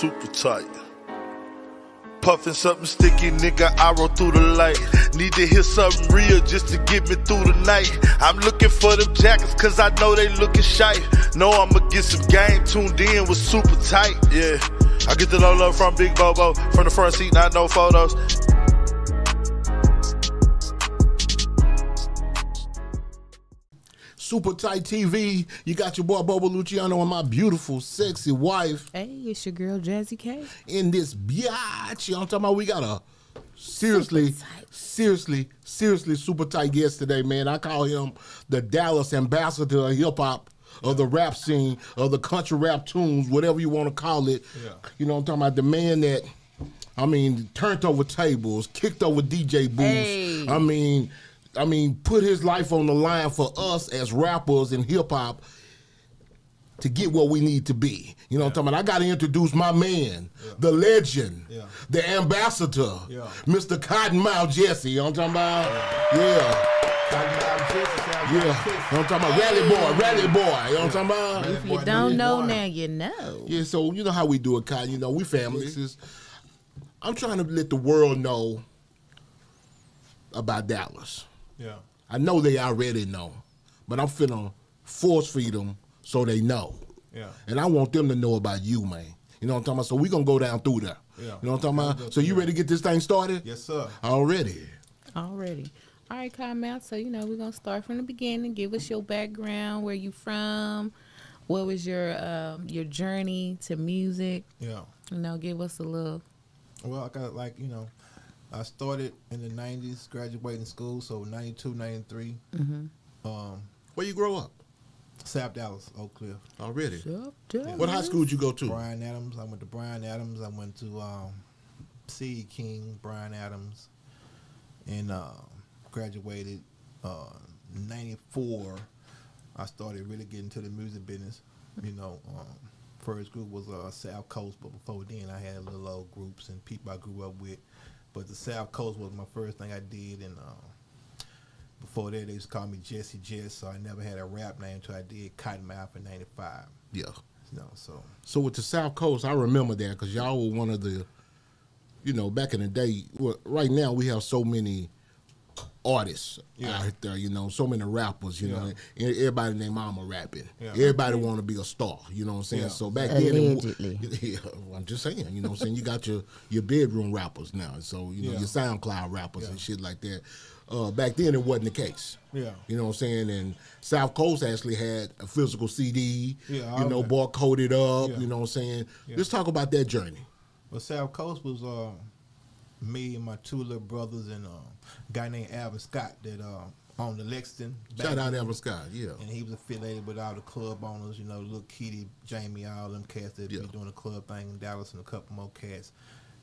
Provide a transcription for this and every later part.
super tight. Puffin' something sticky, nigga, I roll through the light. Need to hear something real just to get me through the night. I'm looking for them jackets cause I know they looking shy. Know I'ma get some game tuned in with super tight, yeah. I get the low love from Big Bobo, from the front seat, not no photos. Super Tight TV, you got your boy Bobo Luciano and my beautiful, sexy wife. Hey, it's your girl Jazzy K. In this biatch, you know what I'm talking about? We got a seriously super tight guest today, man. I call him the Dallas ambassador of hip-hop, of the rap scene, of the country rap tunes, whatever you want to call it. Yeah. You know what I'm talking about? The man that, I mean, turned over tables, kicked over DJ booths. Hey. I mean, put his life on the line for us as rappers and hip-hop to get what we need to be. You know what I'm talking about? I got to introduce my man, the legend, the ambassador, Mr. Kottonmouth Jessie. You know what I'm talking about? Kottonmouth Jessie. You know what I'm talking about? Rally boy. You know what I'm talking about? If you don't know, now you know. Yeah, so you know how we do it, Cotton. You know, we family. I'm trying to let the world know about Dallas. Yeah, I know they already know, but I'm finna force feed them so they know. Yeah, and I want them to know about you, man. You know what I'm talking about? So we gonna go down through there. Yeah, you know what I'm talking about? So you ready to get this thing started? Yes, sir. Already. All right, Kottonmouth. So you know we're gonna start from the beginning. Give us your background, where you from, what was your journey to music? Yeah, you know, give us a little. Well, I got I started in the 90s, graduating school, so 92, 93. Where you grow up? South Dallas, Oak Cliff. Already? What high school did you go to? Bryan Adams. I went to Bryan Adams. I went to C. King, Bryan Adams, and graduated 94. I started really getting to the music business. You know, first group was South Coast, but before then I had little old groups and people I grew up with. But the South Coast was my first thing I did, and before that they used to call me Jesse Jess, so I never had a rap name until I did Kottonmouth in 95. Yeah. You know, so with the South Coast, I remember that because y'all were one of the, you know, back in the day. Well, right now we have so many artists out there, you know, so many rappers, you know, everybody named mama rapping. Yeah. Everybody want to be a star, you know what I'm saying? Yeah. So back then, I'm just saying, you know what I'm saying? You got your bedroom rappers now, so, you know, your SoundCloud rappers and shit like that. Back then, it wasn't the case. Yeah. You know what I'm saying? And South Coast actually had a physical CD, you know, barcoded up, you know what I'm saying? Yeah. Let's talk about that journey. Well, South Coast was me and my two little brothers and a guy named Alvin Scott that owned the Lexington. Shout out Alvin Scott, yeah. And he was affiliated with all the club owners, you know, Lil Kitty, Jamie, all them cats that be doing the club thing in Dallas and a couple more cats.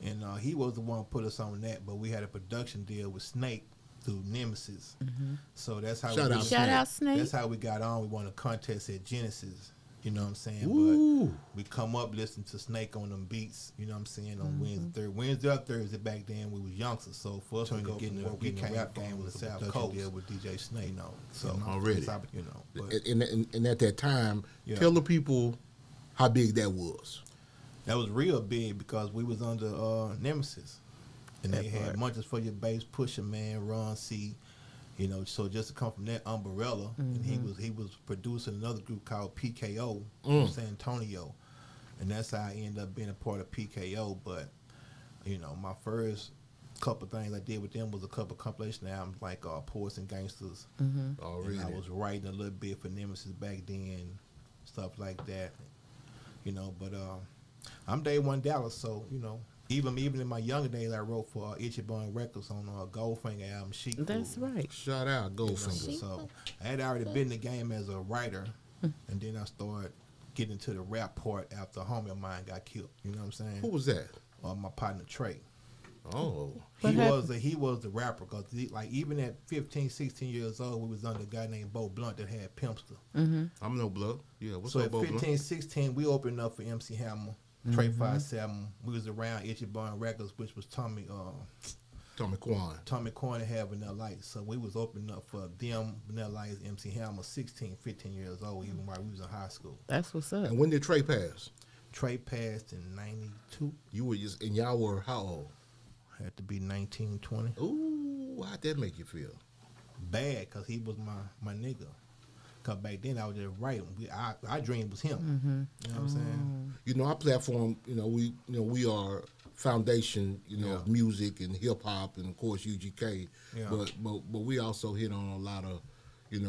And he was the one who put us on that, but we had a production deal with Snake through Nemesis. So that's how Shout out Snake. That's how we got on. We won a contest at Genesis. You know what I'm saying? Ooh. But we come up listening to Snake on them beats, you know what I'm saying, on Wednesday or Thursday back then we was youngsters. So for us to go from where we came rap game with the South Coast deal with DJ Snake, you know. So already. You know. But, and at that time, tell the people how big that was. That was real big because we was under Nemesis. And they had Munches for Your Bass, Pusha Man, Ron C. You know, so just to come from that umbrella, and he was producing another group called PKO from San Antonio, and that's how I ended up being a part of PKO. But you know, my first couple things I did with them was a couple compilation albums like Poets and Gangsters. And I was writing a little bit for Nemesis back then, stuff like that. You know, but I'm Day One Dallas, so you know. Even in my younger days, I wrote for Itchy Bun Records on Goldfinger album, Sheep. That's right. Shout out Goldfinger. You know, so I had already been in the game as a writer, and then I started getting into the rap part after a homie of mine got killed. You know what I'm saying? Who was that? My partner Trey. Oh. He was the rapper because like even at 15, 16 years old, we was under a guy named Bo Blunt that had Pimpster. I'm no Blood. Yeah. What's up, Bo Blunt? So at 15, 16, we opened up for MC Hammer. Trey 5-7. We was around Itchy Bun Records, which was Tommy Quan had Vanilla Light. So we was opening up for them, Vanilla Light, MC Hammer, 16, 15 years old, even while we was in high school. That's what's up. And when did Trey pass? Trey passed in 92. You were just, and y'all were how old? Had to be 19, 20. Ooh, how'd that make you feel? Bad, because he was my nigga. Because back then I was just writing. Our dream was him. You know what I'm saying? You know, our platform, we are foundation, of music and hip hop and of course UGK. Yeah. But we also hit on a lot of,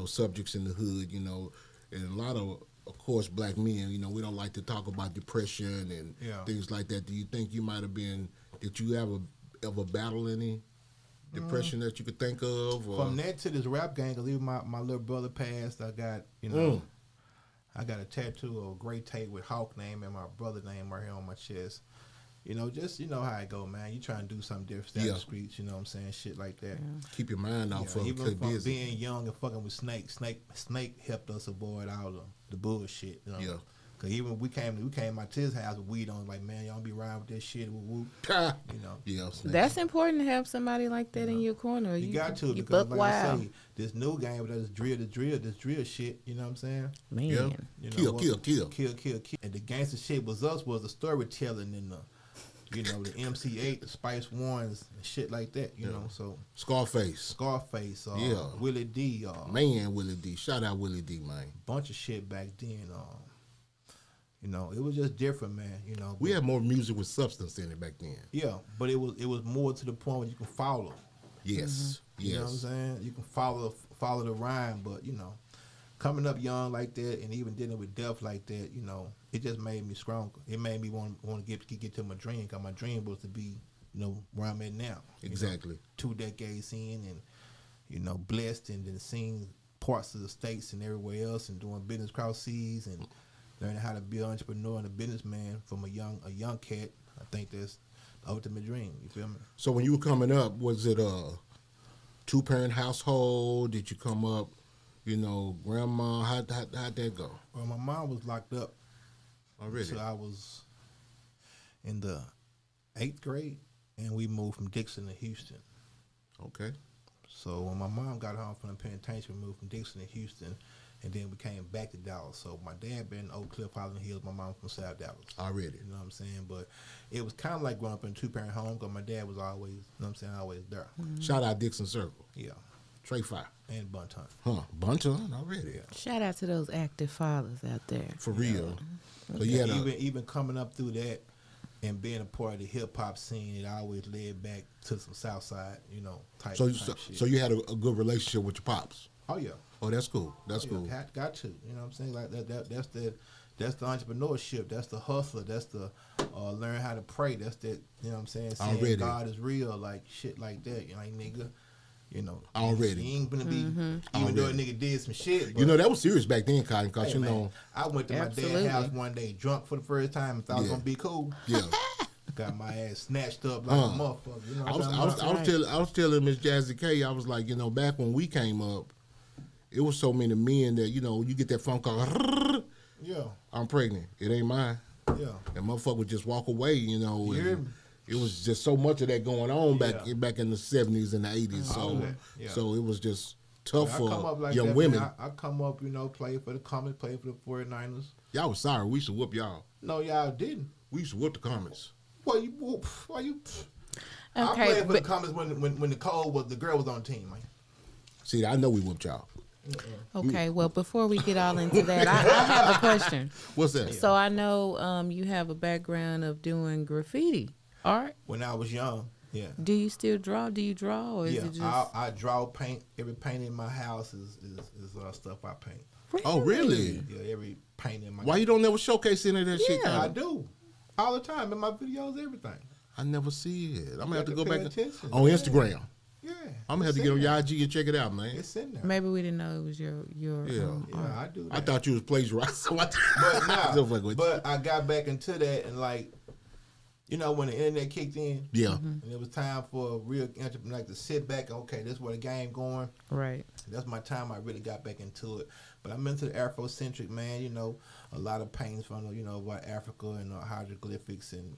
subjects in the hood, and a lot of course, black men, we don't like to talk about depression and things like that. Do you think you might have been, did you ever battle any depression that you could think of? Or? From that to this rap gang, because even my little brother passed, I got, I got a tattoo of a great tape with Hawk name and my brother name right here on my chest. Just, how it go, man. You trying to do something different, stay out the streets, you know what I'm saying? Shit like that. Keep your mind off of even from being young and fucking with Snake helped us avoid all the bullshit, Yeah. Cause even we came out to his house with weed on, like, man, y'all be riding with that shit, whoop. Yeah, that's important to have somebody like that in your corner. You got to, because buck like wild. I say, this new game, this drill shit, you know what I'm saying? Man. Yeah. Kill. And the gangster shit was the storytelling and the MC8, the Spice Ones, and shit like that, you know. So Scarface, Willie D, Willie D. Shout out Willie D, man. Bunch of shit back then. It was just different, man. We had more music with substance in it back then. Yeah, but it was more to the point where you can follow. Yes, You know what I'm saying? You can follow the rhyme, but coming up young like that and even dealing with death like that, it just made me stronger. It made me want to get to my dream, because my dream was to be, where I'm at now. Exactly. 2 decades in, and blessed, and then seeing parts of the States and everywhere else, and doing business cross seas, and learning how to be an entrepreneur and a businessman from a young cat. I think that's the ultimate dream. You feel me? So when you were coming up, was it a 2-parent household? Did you come up, grandma? How'd that go? Well, my mom was locked up. Already? So I was in the 8th grade, and we moved from Dixon to Houston. Okay. So when my mom got home from the penitentiary, we moved from Dixon to Houston, and then we came back to Dallas. So my dad been in Oak Cliff, Holland Hills, my mom from South Dallas. Already. You know what I'm saying? But it was kind of like growing up in a 2-parent home, because my dad was always, you know what I'm saying, always there. Shout out Dixon Circle. Yeah. Trey Fire. And Bunt Hunt. Huh, Bunt Hunt already. Yeah. Shout out to those active fathers out there. For real. So even coming up through that and being a part of the hip hop scene, it always led back to some South Side, type shit. So you had a good relationship with your pops? Oh yeah. Oh, that's cool. That's cool. Got to. You know what I'm saying? Like that's the entrepreneurship. That's the hustler. That's the learn how to pray. That's that. You know what I'm saying? Saying God is real, like shit like that. Like nigga. Already. He ain't gonna be, even though a nigga did some shit. That was serious back then, Cotton, because, I went to my dad's house one day drunk for the first time and thought it was gonna be cool. Yeah. Got my ass snatched up like a motherfucker. I was telling Miss Jazzy K, I was like, back when we came up, it was so many men that, you get that phone call, yeah, I'm pregnant. It ain't mine. Yeah. And motherfucker would just walk away, and it was just so much of that going on back in the 70s and the 80s. So it was just tough for young women. I come up, play for the Comets, play for the 49ers. Y'all was sorry. We used to whoop y'all. No, y'all didn't. We used to whoop the Comets. Why you? I played for the Comets when the girl was on the team, man. See, I know we whooped y'all. Okay, well, before we get all into that, I have a question. What's that? So I know you have a background of doing graffiti art. When I was young, yeah. Do you still draw? Do you draw, or is it just? I draw, paint. Every paint in my house is stuff I paint. Really? Oh, really? Yeah, every paint in my. Why you don't never showcase any of that shit? Yeah, I do. All the time in my videos, everything. I never see it. I'm gonna have to go back on Instagram. Yeah. I'm gonna have to get on your IG and check it out, man. It's in there. Maybe we didn't know it was your yeah, I do that. I thought you was plagiarizing. But I got back into that, and like, when the internet kicked in, and it was time for a real entrepreneur to sit back and, okay, this is where the game going. Right. That's my time I really got back into it. But I'm into the Afrocentric, man, a lot of paintings from, about Africa and hieroglyphics and,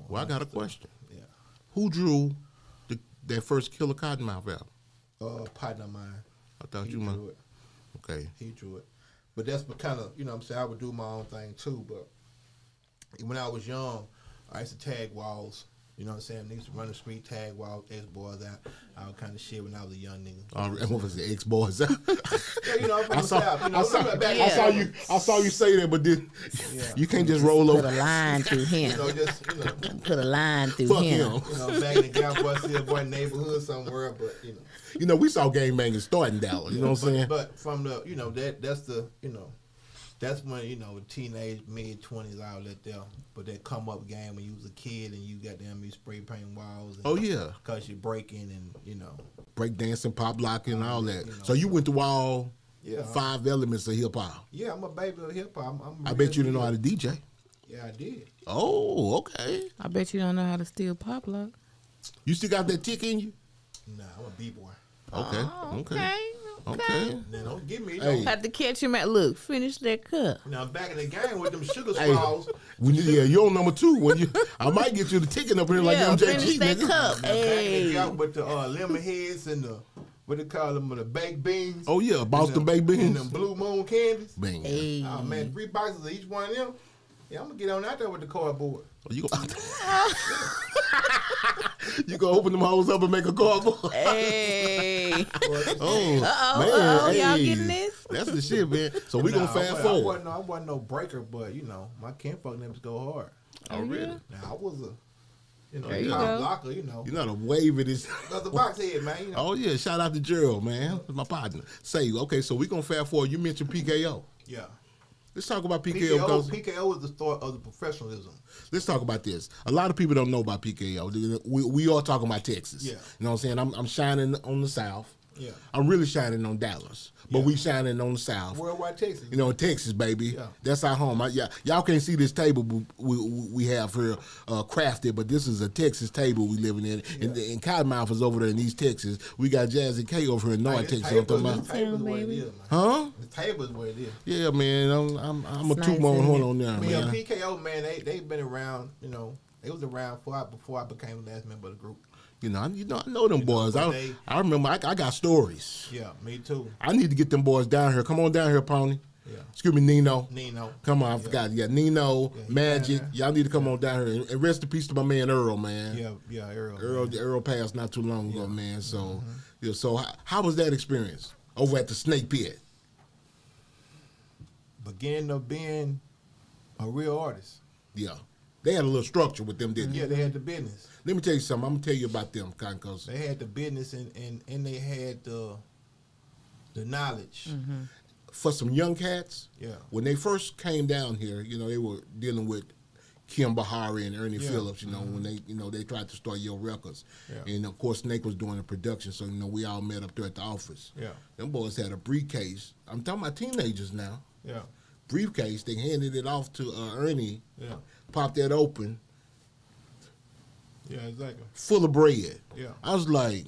Well, I got a question. Yeah. Who drew that first Killer Kottonmouth album? Partner of mine. I thought he you drew it. Okay. He drew it. But that's kind of, I would do my own thing too, but when I was young, I used to tag walls. You know what I'm saying? I used to run the street, tag walls, ex-boys out, all kind of shit when I was a young nigga. And what was the ex-boys? Yeah, you know, from the South. You know, I saw you say that, but then you can't just roll over. Put a line through him. Put a line through Fuck him. You know, back in the Cowboy City boy neighborhood somewhere, but You know, we saw gang banging start in Dallas. You know what I'm saying? But from the, that's the, that's when, teenage, mid-20s, all that there. But that come-up game when you was a kid and you got them spray painting walls. And, because you're breaking and, break dancing, pop locking, and all that. So you went through all 5 elements of hip-hop. Yeah, I'm a baby of hip-hop. I bet you didn't know how to DJ. Yeah, I did. Oh, okay. I bet you don't know how to steal pop lock. You still got that tick in you? Nah, I'm a B-boy. Okay. Now, don't give me. Hey. Had to catch him at look. Finish that cup. Now back in the game with them sugar straws. You're on number 2. I might get you the ticket up here like MJG. Finish that cup. Hey. Back with the lemon heads and the what they call them, the baked beans. Oh yeah, Boston baked beans and them Blue Moon candies. Bang. Hey. Oh man, 3 boxes of each one of them. Yeah, I'm gonna get on out there with the cardboard. You gonna open them hoes up and make a cardboard? Hey. Man, hey. Y'all getting this? That's the shit, man. So we gonna fast forward. I wasn't no breaker, but my kinfolk names go hard. Oh really? Now I was a pop blocker, You're not a wave of this. The box head, man. Oh yeah, shout out to Gerald, man. That's my partner. Okay, so we gonna fast forward. You mentioned PKO. Yeah. Let's talk about PKO. PKO is the start of the professionalism. Let's talk about this. A lot of people don't know about PKO. We are talking about Texas. Yeah. You know what I'm saying? I'm shining on the South. Yeah. I'm really shining on Dallas. But we shining on the South. Worldwide Texas. Texas, baby. Yeah. That's our home. Y'all can't see this table we have here crafted, but this is a Texas table we living in. Yeah. And Kottonmouth is over there in East Texas. We got Jazzy K over here in North Texas. The table is what it is, man. Huh? The table is what it is. Yeah, man. I'm a two-more horn on there, man. PKO, man, they've been around, they was around before I became the last member of the group. I know them boys. I remember I got stories. Yeah, me too. I need to get them boys down here. Come on down here, Pony. Yeah. Excuse me, Nino. Come on, I forgot. Yeah, Nino, Magic. Y'all need to come on down here. And rest in peace to my man Earl, man. Yeah, Earl. Earl passed not too long ago, man. So, so how was that experience over at the Snake Pit? Beginning of being a real artist. Yeah. They had a little structure with them, didn't they? Yeah, they had the business. Let me tell you something. I'm going to tell you about them, because they had the business and they had the knowledge. Mm-hmm. For some young cats, yeah, when they first came down here, they were dealing with Kim Bahari and Ernie Phillips, when they tried to start Yo Records. Yeah. And, of course, Snake was doing the production, so, we all met up there at the office. Yeah. Them boys had a briefcase. I'm talking about teenagers now. Yeah. Briefcase. They handed it off to Ernie. Yeah. Popped that open. Yeah, exactly. Full of bread. Yeah. I was like,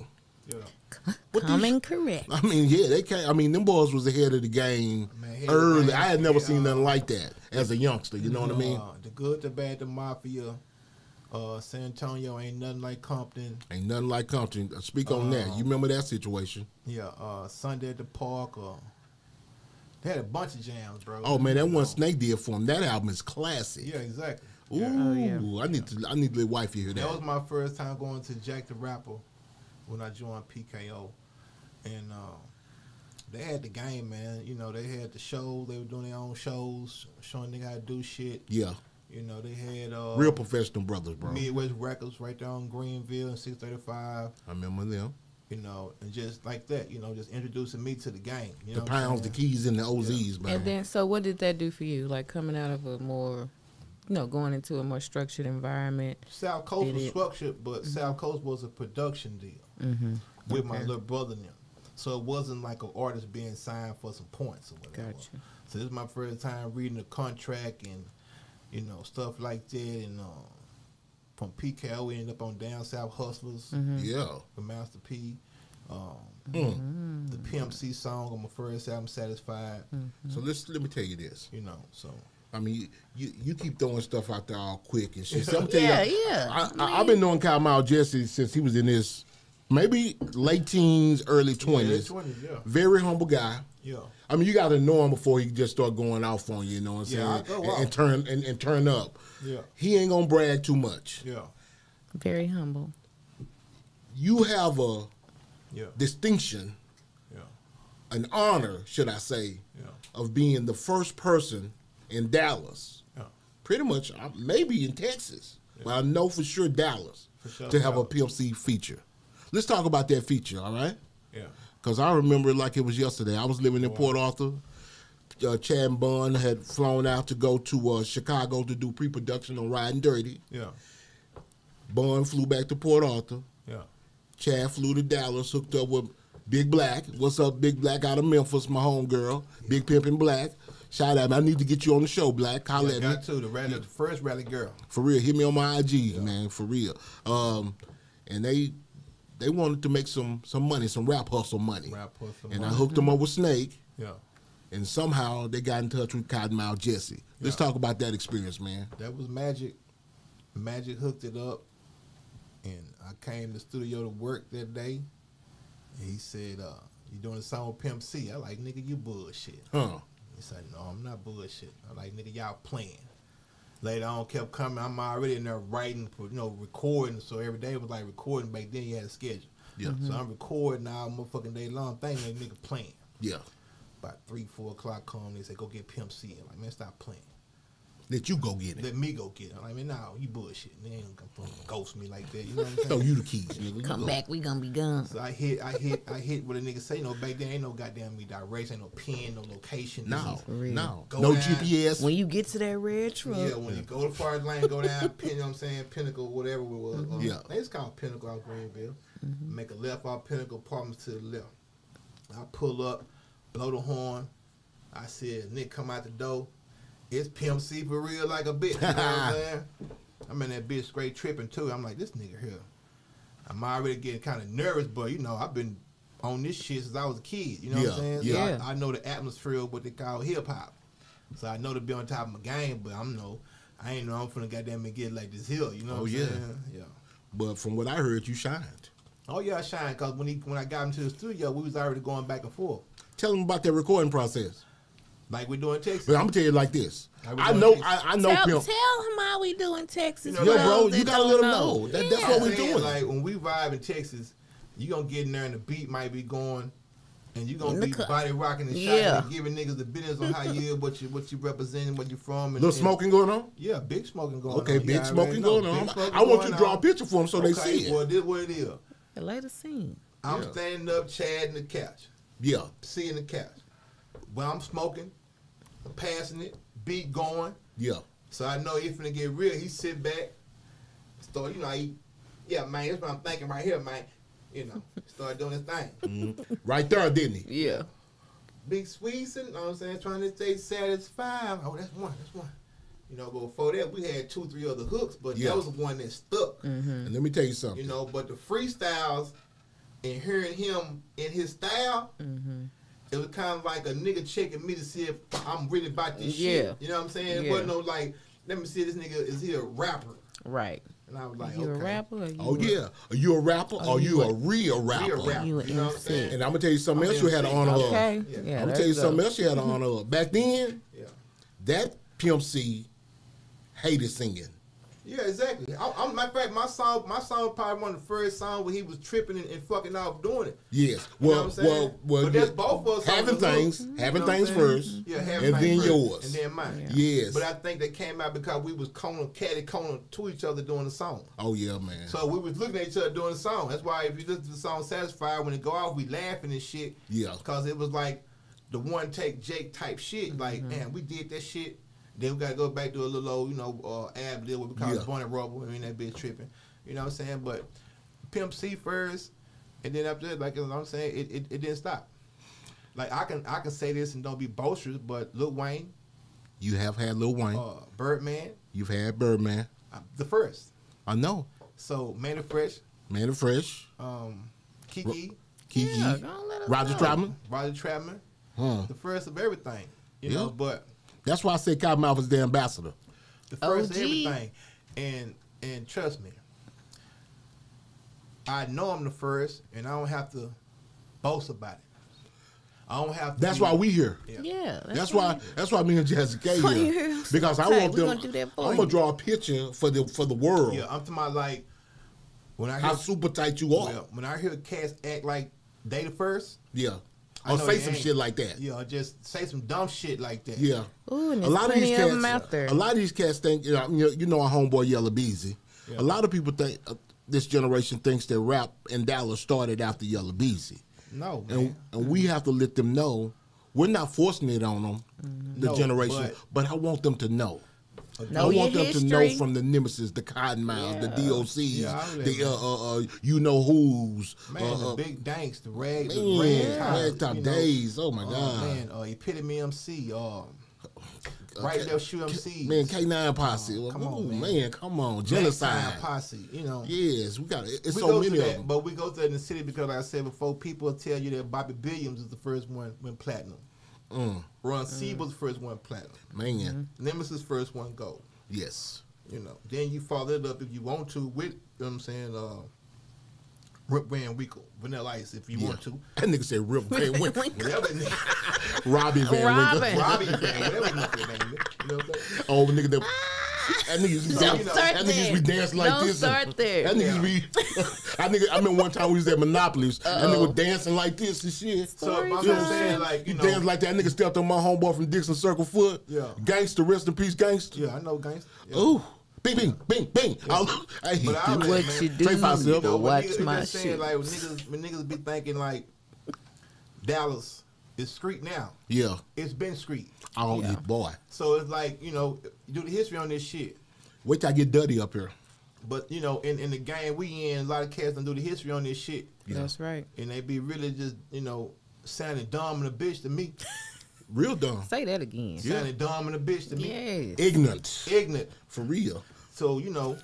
Coming correct. I mean, they can't. I mean, them boys was ahead of the game early. I had never seen nothing like that as a youngster. You know what I mean? The Good, the Bad, the Mafia. San Antonio ain't nothing like Compton. Ain't nothing like Compton. Speak on that. You remember that situation? Yeah. Sunday at the Park. They had a bunch of jams, bro. Oh man, that one Snake did for him. That album is classic. Yeah, exactly. Ooh, yeah. I need to let wifey hear that. That was my first time going to Jack the Rapper when I joined PKO, and they had the game, man. They had the show. They were doing their own shows, showing niggas how to do shit. Yeah. They had real professional brothers, bro. Midwest Records right there on Greenville and 635. I remember them. And just like that, just introducing me to the game. The Pounds, the Keys, and the OZs, man. And then, so what did that do for you? Like coming out of a more, going into a more structured environment. South Coast was structured, but South Coast was a production deal with my little brother and them. So it wasn't like an artist being signed for some points or whatever. Gotcha. So this is my first time reading the contract and, stuff like that. And from PKO, we ended up on Down South Hustlers. Yeah. With Master P. The Pimp C song on my first album, Satisfied. So let me tell you this. So. I mean, you keep throwing stuff out there all quick and shit. So I'm telling you, yeah. I've been knowing Kottonmouth Jessie since he was in his maybe late teens, early 20s. Yeah. Very humble guy. Yeah. I mean, you got to know him before he just start going off on you. You know what I'm saying? And turn up. Yeah. He ain't gonna brag too much. Yeah. Very humble. You have a distinction, an honor, should I say, of being the first person in Dallas, pretty much, maybe in Texas, but I know for sure Dallas, to have a Pimp C feature. Let's talk about that feature, all right? Yeah. Because I remember it like it was yesterday. I was living in Port Arthur. Chad and Bun had flown out to go to Chicago to do pre-production on Riding Dirty. Yeah. Bun flew back to Port Arthur. Yeah. Chad flew to Dallas, hooked up with Big Black. What's up, Big Black out of Memphis, my homegirl. Big Pimpin' Black. Shout out, man. I need to get you on the show, Black. Holla at me. Got to the first rally girl. For real. Hit me on my IG, man. For real. And they wanted to make some money, some rap hustle money. And I hooked them up with Snake. Yeah. And somehow they got in touch with Kottonmouth Jessie. Let's talk about that experience, man. That was Magic. Magic hooked it up. And I came to the studio to work that day. And he said, you doing a song with Pimp C? I like, nigga, you bullshit. Huh. He said, no, I'm not bullshit. I like, nigga, y'all playing. Later on, kept coming. I'm already in there writing, recording. So every day was like recording. Back then, you had a schedule. Yeah. So I'm recording all motherfucking day long. Thing like nigga playing. Yeah. About 3, 4 o'clock come. They say, go get Pimp C. I'm like, man, stop playing. Let you go get it. Let me go get it. I'm like, man, no, you bullshit. They ain't gonna ghost me like that. You know what I'm saying? Throw you the keys, nigga. Come back, we gonna be gone. So I hit what a nigga say. Back then ain't no goddamn direction, ain't no pin, no location. No down, GPS. When you get to that red truck. Yeah, when you go to Forest Lane, go down, you know what I'm saying, Pinnacle, whatever it was. Yeah. It's called Pinnacle out Greenville. Make a left off Pinnacle, apartments to the left. I pull up, blow the horn. I said, Nick, come out the door. It's Pimp C for real like a bitch. You know what I'm saying? I'm in that bitch straight tripping too. I'm like, this nigga here. I'm already getting kind of nervous, but I've been on this shit since I was a kid. You know what I'm saying? So Yeah. I know the atmosphere of what they call hip hop. So I know to be on top of my game, but I ain't know I'm finna goddamn get like this hill. You know what I'm saying? Yeah. But from what I heard, you shined. Oh yeah, I shined because when I got into the studio, we was already going back and forth. Tell them about that recording process. Like we do in Texas. But I'm gonna tell you like this. I know Pimp. Tell him how we do in Texas. You know, bro, you gotta let them know. That's what we doing. Like when we vibe in Texas, you gonna get in there and the beat might be going, and you gonna be body rocking and shouting and giving niggas the business on how you what you representing, where you from. And, little smoking going on? Yeah, big smoking going on. Okay, big smoking going on. I want you to draw a picture for them so they see it. Well, this what it is. The latest scene. I'm standing up, Chad in the couch. Yeah. C in the couch. Well, I'm smoking, passing it, beat going. Yeah. So I know he's finna get real. He sit back, start, man, that's what I'm thinking right here, man. Start doing his thing. Right there, didn't he? Yeah. Big squeezing, you know what I'm saying, trying to stay satisfied. Oh, that's one. But before that, we had 2, 3 other hooks, but that was the one that stuck. And let me tell you something. But the freestyles and hearing him in his style, it was kind of like a nigga checking me to see if I'm really about this shit. You know what I'm saying? It wasn't no like, let me see this nigga, is he a rapper? Right. And I was like, you a rapper? Are you a rapper or you a real rapper? You know what I'm saying? And I'm gonna tell you something else you had to honor of. Okay. I'm gonna tell you something else you had to honor of. Back then, that Pimp C hated singing. Yeah, exactly. Matter of fact, my song probably one of the first songs where he was tripping and fucking off doing it. Yes. Well, but that's both of us having things first. Yeah, and then yours. And then mine. Yes. But I think they came out because we was catty corner to each other doing the song. Oh yeah, man. So we was looking at each other doing the song. That's why if you listen to the song Satisfied, when it go off, we laughing and shit. Yeah. Because it was like the one take Jake type shit. Like, man, we did that shit. Then we got to go back to a little old, ad lib, what we call it Bonnet Rubble. I mean, that bitch tripping. You know what I'm saying? But Pimp C first, and then after that, like you know what I'm saying, it didn't stop. Like, I can say this and don't be boisterous, but Lil Wayne. You have had Lil Wayne. Birdman. You've had Birdman. The first. I know. So, Man of Fresh. Kiki. Yeah, don't let us Roger know. Troutman. The first of everything. You know, but... That's why I say Kottonmouth is the ambassador. The first of everything. And trust me, I know I'm the first, and I don't have to boast about it. I don't have to. That's why we here. Yeah. That's why me and Jesse K here. Because I want them. I'm gonna draw a picture for the world. Yeah, I'm talking about like when I hear how super tight you are. When I hear cats act like they the first. Yeah. Or say some shit like that. Yeah, or just say some dumb shit like that. Yeah. Ooh, and a lot of these cats out there. A lot of these cats think you know our homeboy Yella Beezy. Yeah. A lot of people think this generation thinks that rap in Dallas started after Yella Beezy. No, man. And we have to let them know we're not forcing it on them, the generation, but I want them to know. I want them to know from the Nemesis, the Kottonmouth, the DOCs, the you know who's, the big danks, the rag top days. Oh my God, man, Epitome MC, right there, shoot MCs. Man, K9 Posse. Come on, man, come on, Genocide Posse. You know, yes, we got it. It's so many of them. But we go through in the city because, like I said before, people will tell you that Bobby Williams is the first one went platinum. Ron C was the first one platinum. Man. Nemesis first one gold. Yes. You know. Then you follow it up if you want to with, you know what I'm saying, Rip Van Winkle, Vanilla Ice if you want to. That nigga said Rip Van Winkle. Whatever. Robbie Van Winkle. Robbie Van, whatever nigga name. You know what I'm saying? Oh, nigga that nigga used to be dancing like this. Don't start there. That nigga be. I remember one time we was at Monopolis. That nigga was dancing like this and shit. So I'm just saying, like, you know, danced like that. Nigga stepped on my homeboy from Dixon Circle Foot. Yeah. Gangster, rest in peace, gangster. Yeah, I know gangster. Yeah. Ooh. Bing, bing, bing, bing. Yeah. I hate what you do, you know, watch my shit. shit. Like, when niggas be thinking, like, Dallas is street now. Yeah. It's been street. Oh, yeah. Boy. So it's like, you know, do the history on this shit. Wait till I get dirty up here. But, you know, in the game we in, a lot of cats don't do the history on this shit. Yeah. That's right. And they be really just, you know, sounding dumb and a bitch to me. Real dumb. Say that again. Sounding dumb and a bitch to me. Yes. Ignorant. For real. So, you know,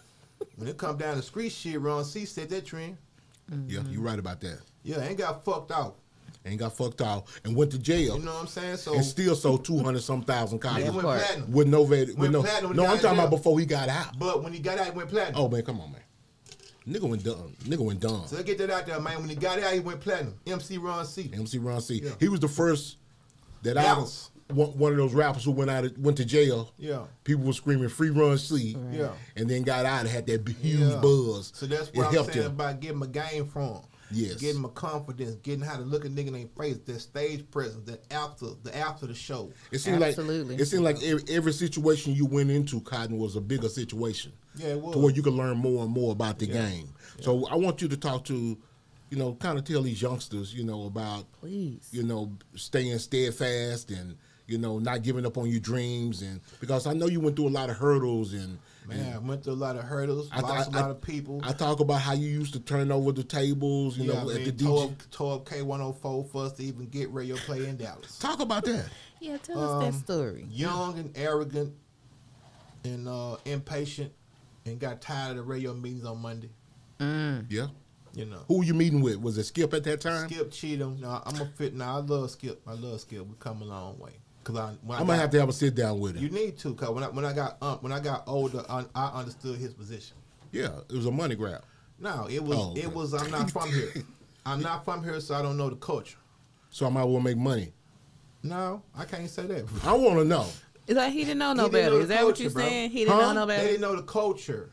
when it come down to street shit, Ron C set that trend. Yeah, you right about that. Yeah, ain't got fucked out. And went to jail. You know what I'm saying? So and still sold 200-some thousand copies. Went platinum. With no platinum. No, I'm talking about before he got out. But when he got out, he went platinum. Oh man, come on, man. Nigga went dumb. So let's get that out there, man. When he got out, he went platinum. MC Ron C. Yeah. He was the first that one of those rappers who went to jail. Yeah. People were screaming free Run C. Right. Yeah. And then got out and had that huge buzz. So that's what I'm saying about getting a game from. Yes. Getting my confidence, getting how to look a nigga in their face, that stage presence, that after the show. It seemed like every situation you went into, Cotton, was a bigger situation. Yeah, it was. To where you could learn more and more about the game. Yeah. So I want you to talk to, you know, kind of tell these youngsters, you know, about, you know, staying steadfast and, you know, not giving up on your dreams. And because I know you went through a lot of hurdles and. Man, I went through a lot of hurdles, lost a lot of people. I talk about how you used to turn over the tables, you know, at the DJ. Tore up K104 for us to even get radio play in Dallas. Talk about that. Yeah, tell us that story. Young and arrogant and impatient and got tired of the radio meetings on Monday. Yeah. You know. Who you meeting with? Was it Skip at that time? Skip Cheatham. No, I'm a fit. Now I love Skip. We come a long way. Cause I might have to have a sit down with him. You need to, cause when I got older, I understood his position. Yeah, it was a money grab. No, it was. I'm not from here. I'm not from here, so I don't know the culture. So I might well make money. No, I can't say that. I want to know. Is that he didn't know no better? Is that what you're saying? He didn't know no better. They didn't know the culture.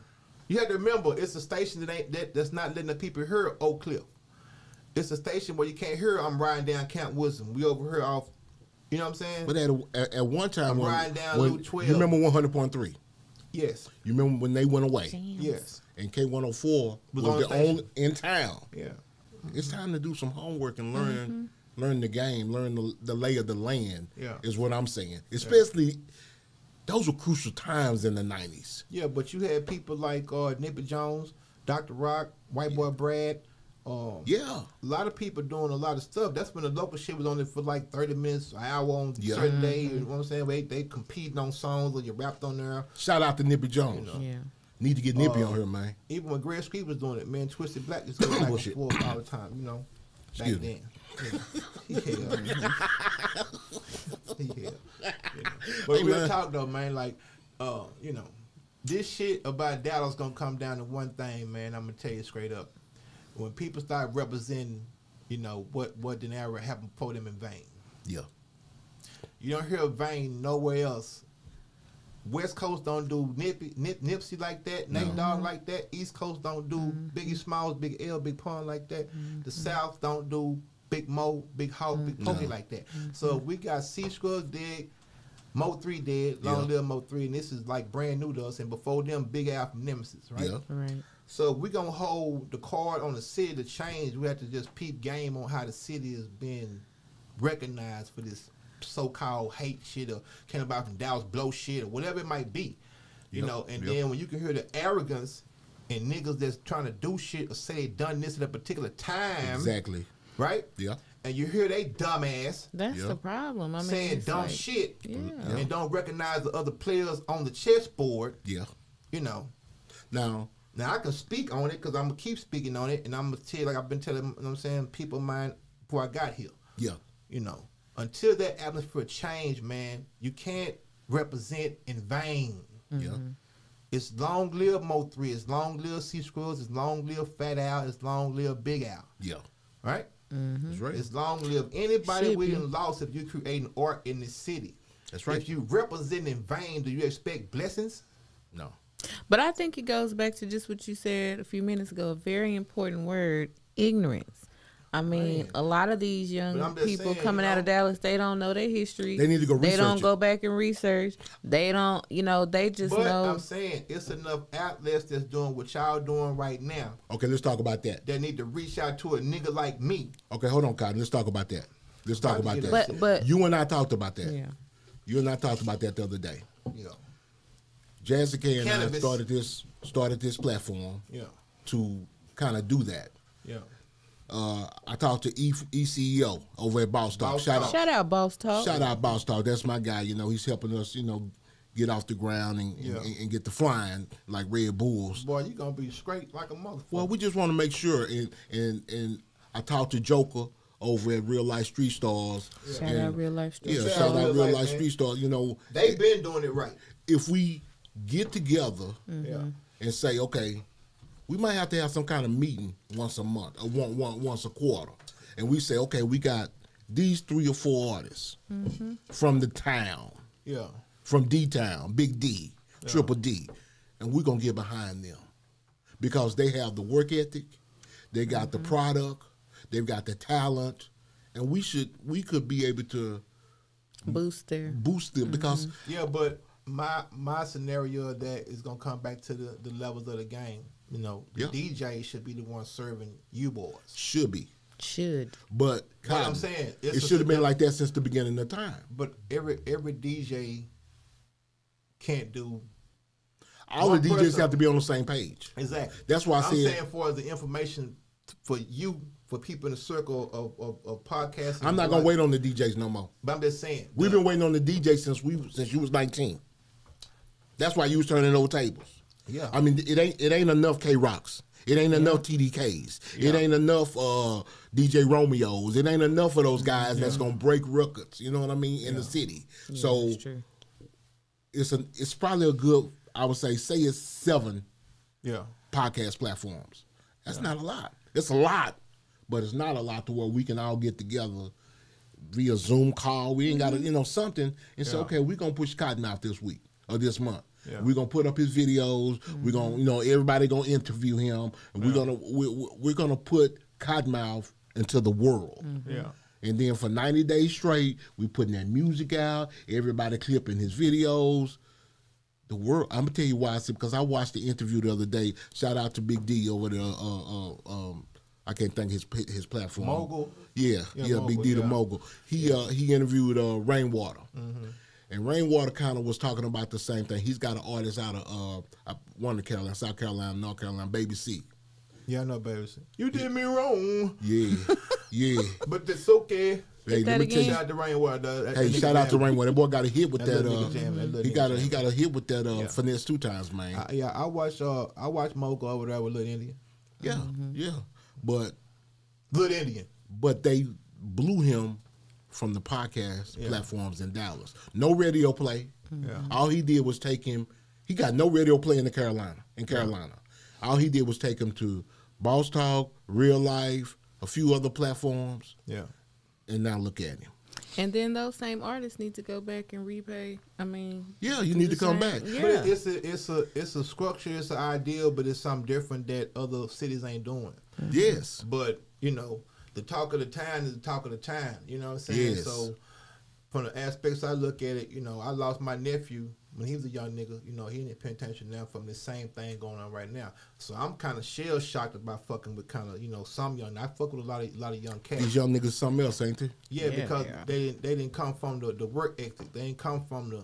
You have to remember, it's a station that's not letting the people hear Oak Cliff. It's a station where you can't hear. I'm riding down Camp Wisdom. We over here off. You know what I'm saying? But at one time, I'm riding down Loop 12. You remember 100.3? Yes. You remember when they went away? Damn. Yes. And K104 was the only in town. Yeah. It's time to do some homework and learn the game, learn the lay of the land. Yeah. Is what I'm saying. Especially, those were crucial times in the 90s. Yeah, but you had people like Nippy Jones, Dr. Rock, White Boy Brad. A lot of people doing a lot of stuff. That's when the local shit was only for like 30 minutes, an hour on certain day. You know what I'm saying? They competing on songs or you rapped on there. Shout out to Nippy Jones. You know? Yeah. Need to get Nippy on here, man. Even when Greg Street was doing it, man, Twisted Black just go back and forth all the time, you know. Back then. Yeah. But real talk though, man, like, this shit about Dallas gonna come down to one thing, man. I'm gonna tell you straight up. when people start representing, you know, what didn't ever happen for them in vain. Yeah. You don't hear vain nowhere else. West Coast don't do Nipsey like that, Nate Dogg like that. East Coast don't do Biggie Smalls, Big L, Big Pun like that. The South don't do Big Mo, Big Hawk, Big Pokey like that. So we got C Scruggs dead, Mo 3 dead, Long Live Mo 3, and this is like brand new to us. And before them, Big Al from Nemesis, right? Yeah. Right. So we gonna hold the card on the city to change. We have to just peep game on how the city is being recognized for this so-called hate shit or came about from Dallas blow shit or whatever it might be, you know. And then when you can hear the arrogance and niggas that's trying to do shit or say they done this at a particular time, Exactly. right? Yeah. And you hear they dumbass That's the problem. I mean, saying it's dumb like, shit Yeah. and don't recognize the other players on the chessboard. Yeah. You know. Now I can speak on it because I'm gonna keep speaking on it, and I'm gonna tell you like I've been telling, you know what I'm saying, people of mine before I got here. Yeah. You know. Until that atmosphere change, man, you can't represent in vain. Yeah. It's long live Mo 3, it's long live C Scruggs, it's long live Fat Al, it's long live Big Al. Yeah. Right? That's right. It's long live anybody Should we be. done lost if you're creating art in this city. That's right. If you represent in vain, do you expect blessings? No. But I think it goes back to just what you said a few minutes ago. A very important word: ignorance. I mean, a lot of these But young I'm just people saying, coming you out know, of Dallas, they don't know their history. They need to go They research don't it. go back and research. They don't, you know, they just But know. I'm saying it's enough outlets that's doing what y'all doing right now Okay, let's talk about that. that need to reach out to a nigga like me. Okay, hold on, Cotton. Let's talk about that. Let's talk About about to that. get But You and I talked about that. yeah. You and I talked about that the other day. You know. Jessica and Cannabis. I started this platform Yeah. to kind of do that. Yeah. I talked to ECEO over at Boss Talk. Boss Shout Talk. out, Shout out, Boss Talk. shout out, Boss Talk. That's my guy. You know, he's helping us. You know, get off the ground and get the flying like Red Bulls. Boy, you gonna be straight like a motherfucker. Well, we just want to make sure. And I talked to Joker over at Real Life Street Stars. Shout and- out, Real Life Street. Yeah, Shout shout out out Real Real Life, Life man. Street Stars. You know, They been doing it right. if we get together Yeah. and say, okay, we might have to have some kind of meeting once a month or once a quarter, and we say, okay, we got these 3 or 4 artists from the town, Yeah. from D-Town, Big D, Triple D, and we're gonna get behind them because they have the work ethic, they got the product, they've got the talent, and we could be able to Booster. boost them because Yeah, but my scenario of that is gonna come back to the levels of the game. You know, the Yeah. DJ should be the one serving you boys. should be. Should. But But I'm Cotton, saying it should have been like that since the beginning of time. But every DJ can't do All one the DJs person- have to be on the same page. exactly. That's why I I'm said saying for the information for you, for people in the circle of podcasting. I'm not gonna wait on the DJs no more. But I'm just saying We've been waiting on the DJ since you was 19. That's why you was turning over tables. Yeah. I mean, it ain't enough K-Rocks. It ain't enough TDKs. It ain't enough DJ Romeos. It ain't enough of those guys that's gonna break records. You know what I mean in the city. So That's true. it's probably a good, I would say it's 7 Yeah. podcast platforms. That's not a lot. It's a lot, but it's not a lot to where we can all get together via Zoom call. We ain't got to, something and say, okay, we're going to push Kottonmouth this week or this month. Yeah. We're going to put up his videos. We're going to, everybody going to interview him. And we're going to put Kottonmouth into the world. Yeah. And then for 90 days straight, we putting that music out, everybody clipping his videos. The world, I'm gonna tell you why. I said, because I watched the interview the other day. Shout out to Big D over there. I can't think his platform. Mogul? Yeah, Mogul, Big D the yeah. Mogul. He interviewed Rainwater, and Rainwater kind of was talking about the same thing. He's got an artist out of one of Carolina, South Carolina, North Carolina, Baby C. Yeah, I know, baby. You did me wrong. Yeah, yeah. But it's okay. Hey, that let me tell again? you. Shout out to Rainwater. Hey, shout out to Rainwater. That boy got a hit with That that. little nigga jam, that little He got nigga he jam. got a hit with that finesse 2 times, man. I watched Mogul over there with Little Indian. Yeah, yeah. But Little Indian. they blew him from the podcast platforms in Dallas. No radio play. Yeah. All he did was take him. He got no radio play in Carolina. All he did was take him to Boss Talk, Real Life, a few other platforms. Yeah. And now look at him. And then those same artists need to go back and repay. I mean, yeah, you need to come back. Yeah. But it's a structure, it's an ideal, but it's something different that other cities ain't doing. Yes. But you know, the talk of the town is the talk of the town. You know what I'm saying? Yes. So from the aspects I look at it, you know, I lost my nephew when he was a young nigga. You know, he in the penitentiary now from the same thing going on right now. So I'm kind of shell shocked about fucking with kind of, you know, some young. I fuck with a lot of young cats. These young niggas something else, ain't they? Yeah, because they didn't come from the work ethic. They didn't come from the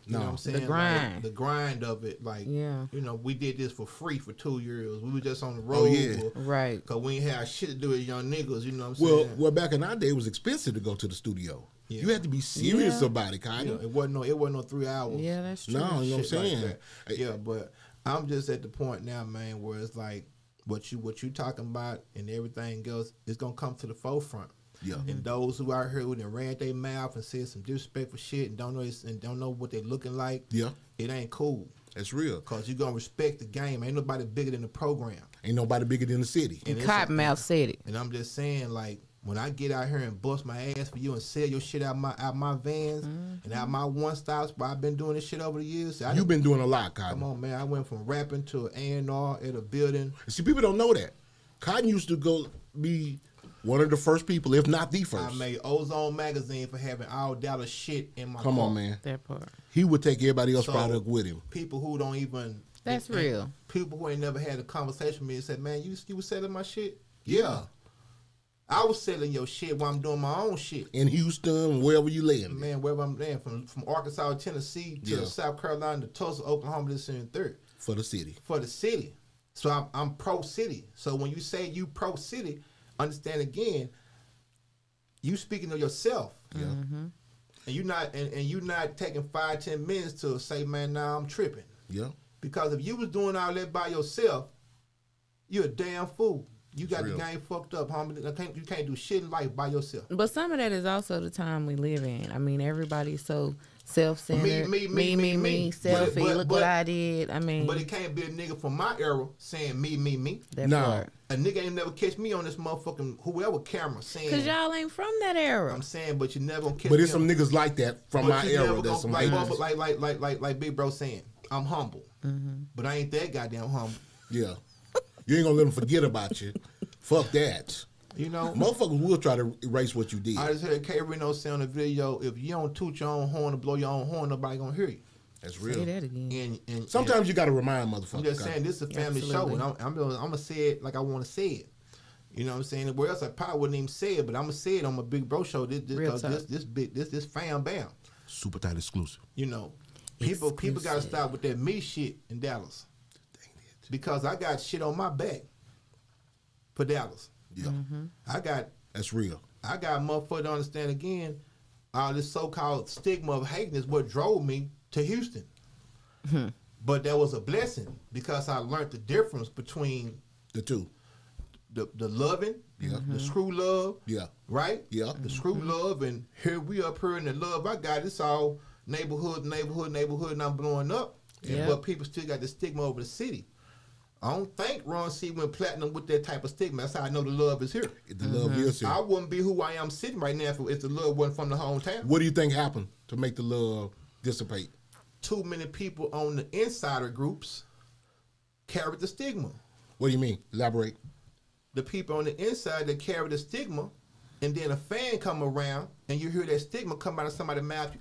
you know what I'm saying? The grind. Like, the grind of it. Like, yeah. You know, we did this for free for 2 years. We were just on the road. Oh, yeah. Right. Because we ain't had shit to do with young niggas, you know what I'm saying? Well, back in our day, it was expensive to go to the studio. Yeah. You had to be serious about it, kind of. It wasn't no 3 hours. Yeah, that's true. No, you know what I'm saying? Like yeah, but I'm just at the point now, man, where it's like what you talking about and everything else is gonna come to the forefront. Yeah. And those who out here who done ran their mouth and said some disrespectful shit and don't know what they looking like. Yeah. It ain't cool. That's real. Cause you gonna respect the game. Ain't nobody bigger than the program. Ain't nobody bigger than the city. And Kottonmouth said it. And I'm just saying, like, when I get out here and bust my ass for you and sell your shit out my vans and out my one stops, but I've been doing this shit over the years. You've been doing a lot, Cotton. Come on, man. I went from rapping to an A&R at a building. See, people don't know that. Cotton used to be one of the first people, if not the first. I made Ozone magazine for having all Dallas shit in my Come car. on, man. That part. He would take everybody else's product with him. People who don't even... That's real. People who ain't never had a conversation with me and said, man, you was selling my shit? Yeah. I was selling your shit while I'm doing my own shit. In Houston, wherever you live. Man, wherever I'm there, from Arkansas, Tennessee to South Carolina to Tulsa, Oklahoma, this and third. For the city. For the city. So I'm pro-city. So when you say you pro-city, understand again, you speaking to yourself. Yeah. Mm-hmm. And you're not taking 5-10 minutes to say, man, nah, I'm tripping. Yeah. Because if you was doing all that by yourself, you're a damn fool. You got the game fucked up, homie. You can't do shit in life by yourself. But some of that is also the time we live in. I mean, everybody's so self-centered. Me, selfie. Look what I did. I mean, but it can't be a nigga from my era saying me. That part. A nigga ain't never catch me on this motherfucking whoever camera saying. Cause y'all ain't from that era. I'm saying, but you never gonna catch me. But there's some niggas like that from my era. That's some like Big Bro saying, I'm humble, but I ain't that goddamn humble. Yeah. You ain't gonna let them forget about you. Fuck that. You know, motherfuckers will try to erase what you did. I just heard K Reno say on the video, if you don't toot your own horn or blow your own horn, nobody gonna hear you. That's real. Say that again. And sometimes you gotta remind motherfuckers. I'm just saying, this is a family show, and I'm gonna say it like I want to say it. You know what I'm saying? Where else I probably wouldn't even say it, but I'm gonna say it on my Big Bro show. This fam bam. Super tight exclusive. You know, people gotta stop with that me shit in Dallas. Because I got shit on my back for Dallas. Yeah. That's real. I got motherfucker to understand again, all this so-called stigma of hating is what drove me to Houston. But that was a blessing because I learned the difference between the two. The loving, the screw love, right? Yeah. The screw love, and here we up here in the love I got. It's all neighborhood, and I'm blowing up. Yeah. But people still got the stigma over the city. I don't think Ron C went platinum with that type of stigma. That's how I know the love is here. The love is here. I wouldn't be who I am sitting right now if the love wasn't from the hometown. What do you think happened to make the love dissipate? Too many people on the insider groups carried the stigma. What do you mean? Elaborate. The people on the inside that carry the stigma, and then a fan come around, and you hear that stigma come out of somebody's mouth.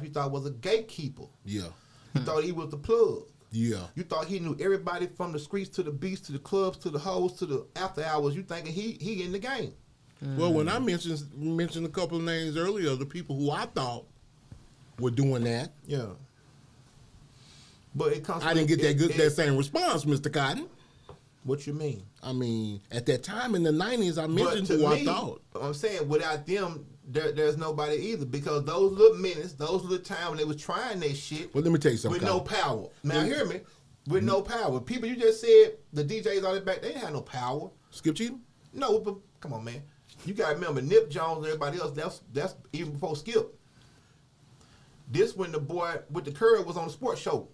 You thought was a gatekeeper. Yeah. You thought he was the plug. Yeah. You thought he knew everybody from the streets to the beats to the clubs to the hoes to the after hours. You thinking he in the game. Well, when I mentioned a couple of names earlier, the people who I thought were doing that. Yeah. But it comes. I didn't get that same response, Mr. Cotton. What you mean? I mean, at that time in the 90s, I mentioned who I thought. I'm saying without them, there's nobody either, because those little minutes, those little times when they was trying their shit. Well, let me tell you something. With no power. Now, hear me. With no power. People you just said, the DJs all that back, they didn't have no power. Skip Cheatham? No, but come on, man. You got to remember, Nip Jones and everybody else, that's even before Skip. This when the boy with the curve was on the sports show.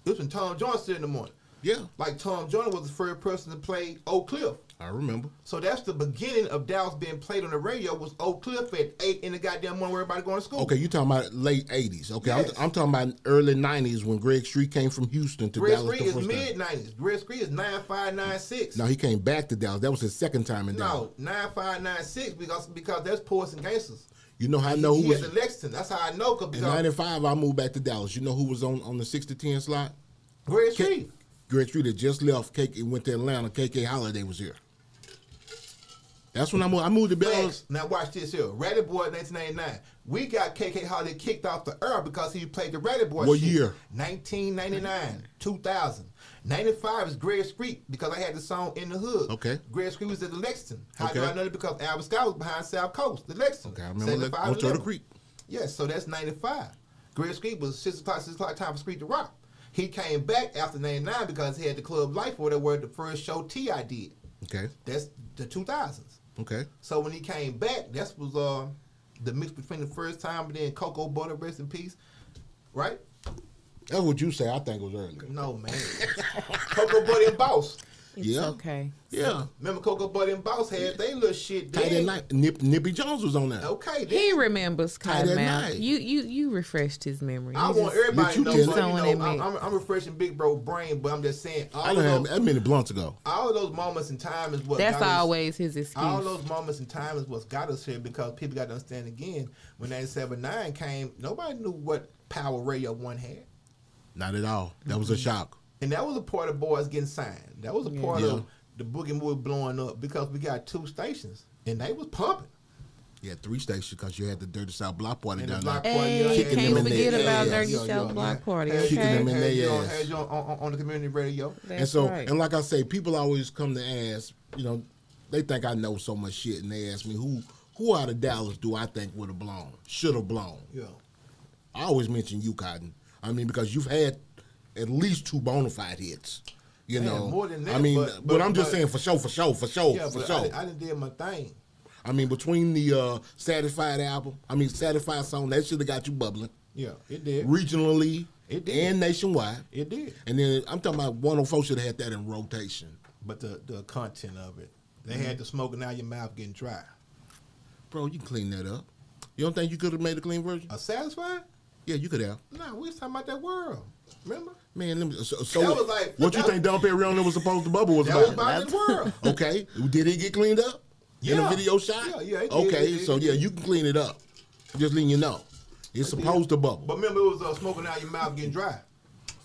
This when Tom Johnson in the morning. Yeah. Like Tom Joyner was the first person to play Oak Cliff. I remember. So that's the beginning of Dallas being played on the radio was Oak Cliff at 8 in the goddamn morning where everybody going to school. Okay, you talking about late 80s. Okay, Yes. I'm talking about early 90s when Greg Street came from Houston to Greg Dallas. Street is mid-90s. Greg Street is 9596. No, he came back to Dallas. That was his second time in Dallas. No, 9596 because that's Poets and Gangsters. You know how I know who he was... at the Lexington. That's how I know. In 95, I moved back to Dallas. You know who was on the 6 to 10 slot? Greg Street. Greg Street had just left. Went to Atlanta. KK Holiday was here. That's when I moved to Dallas. Now watch this here. Ratty Boy 1999. We got KK Holiday kicked off the air because he played the Ratty Boy What shit. year? 1999, 2000. 95 is Greg Street because I had the song In the Hood. Okay. Greg Street was at the Lexington. How Okay. do I know that? Because Albert Scott was behind South Coast, the Lexington. Okay, I remember on Turtle Creek. Yes, so that's 95. Greg Street was 6 o'clock time for Street to Rock. He came back after 99 because he had the Club Life or whatever, the first show T.I. did. Okay. That's the 2000s. Okay. So when he came back, that was the mix between the first time and then Cocoa Butter, rest in peace, right? That's what you say. I think it was earlier. No, man. Cocoa Butter and Boss. It's okay. Yeah. Remember Cocoa Butter and Boss had they little shit there. Tight at Night. Nippy Jones was on there. Okay. He remembers Tight at Kottonmouth. Night. You refreshed his memory. I want everybody to know, you but, tell. I'm refreshing Big Bro brain, but I'm just saying. I done had that many blunts ago. All of those moments in time is what That's got us, always his excuse. all those moments in time is what's got us here because people got to understand again, when 97.9 came, nobody knew what power Radio 1 had. Not at all. That was a shock. And that was a part of Boys getting signed. That was a part of the Boogie Movie blowing up because we got 2 stations and they was pumping. You had 3 stations because you had the Dirty South Block Party And the down Block there. Party, Hey, kicking can't them in forget their about ass. Dirty Yeah, South yeah, Block yeah. Party. Had Kicking Okay, them in their ass. had you on the community radio. that's And so, right. and like I say, people always come to ask, they think I know so much shit, and they ask me, who out of Dallas do I think would have blown, should have blown? Yeah. I always mention you, Cotton. I mean, because you've had at least 2 bona fide hits. You know, more than that, I mean, but I'm just but- saying for sure. Yeah, but I done did my thing. I mean, between the Satisfied album, Satisfied song, that should have got you bubbling. Yeah, it did. Regionally It did. and nationwide. It did. And then I'm talking about 104 should have had that in rotation. But the content of it, they had the smoking out your mouth getting dry. Bro, you can clean that up. You don't think you could have made a clean version? A Satisfied? Yeah, you could have. No, we was talking about that world. Remember? Man, so That was like- what you that- think Dom Perignon was supposed to bubble was That was about? about that world. Okay, did it get cleaned up in the Yeah. video shot? Yeah, it did. Okay, It so did. yeah, you can clean it up. Just letting you know, it's supposed to bubble. But remember, it was smoking out your mouth getting dry.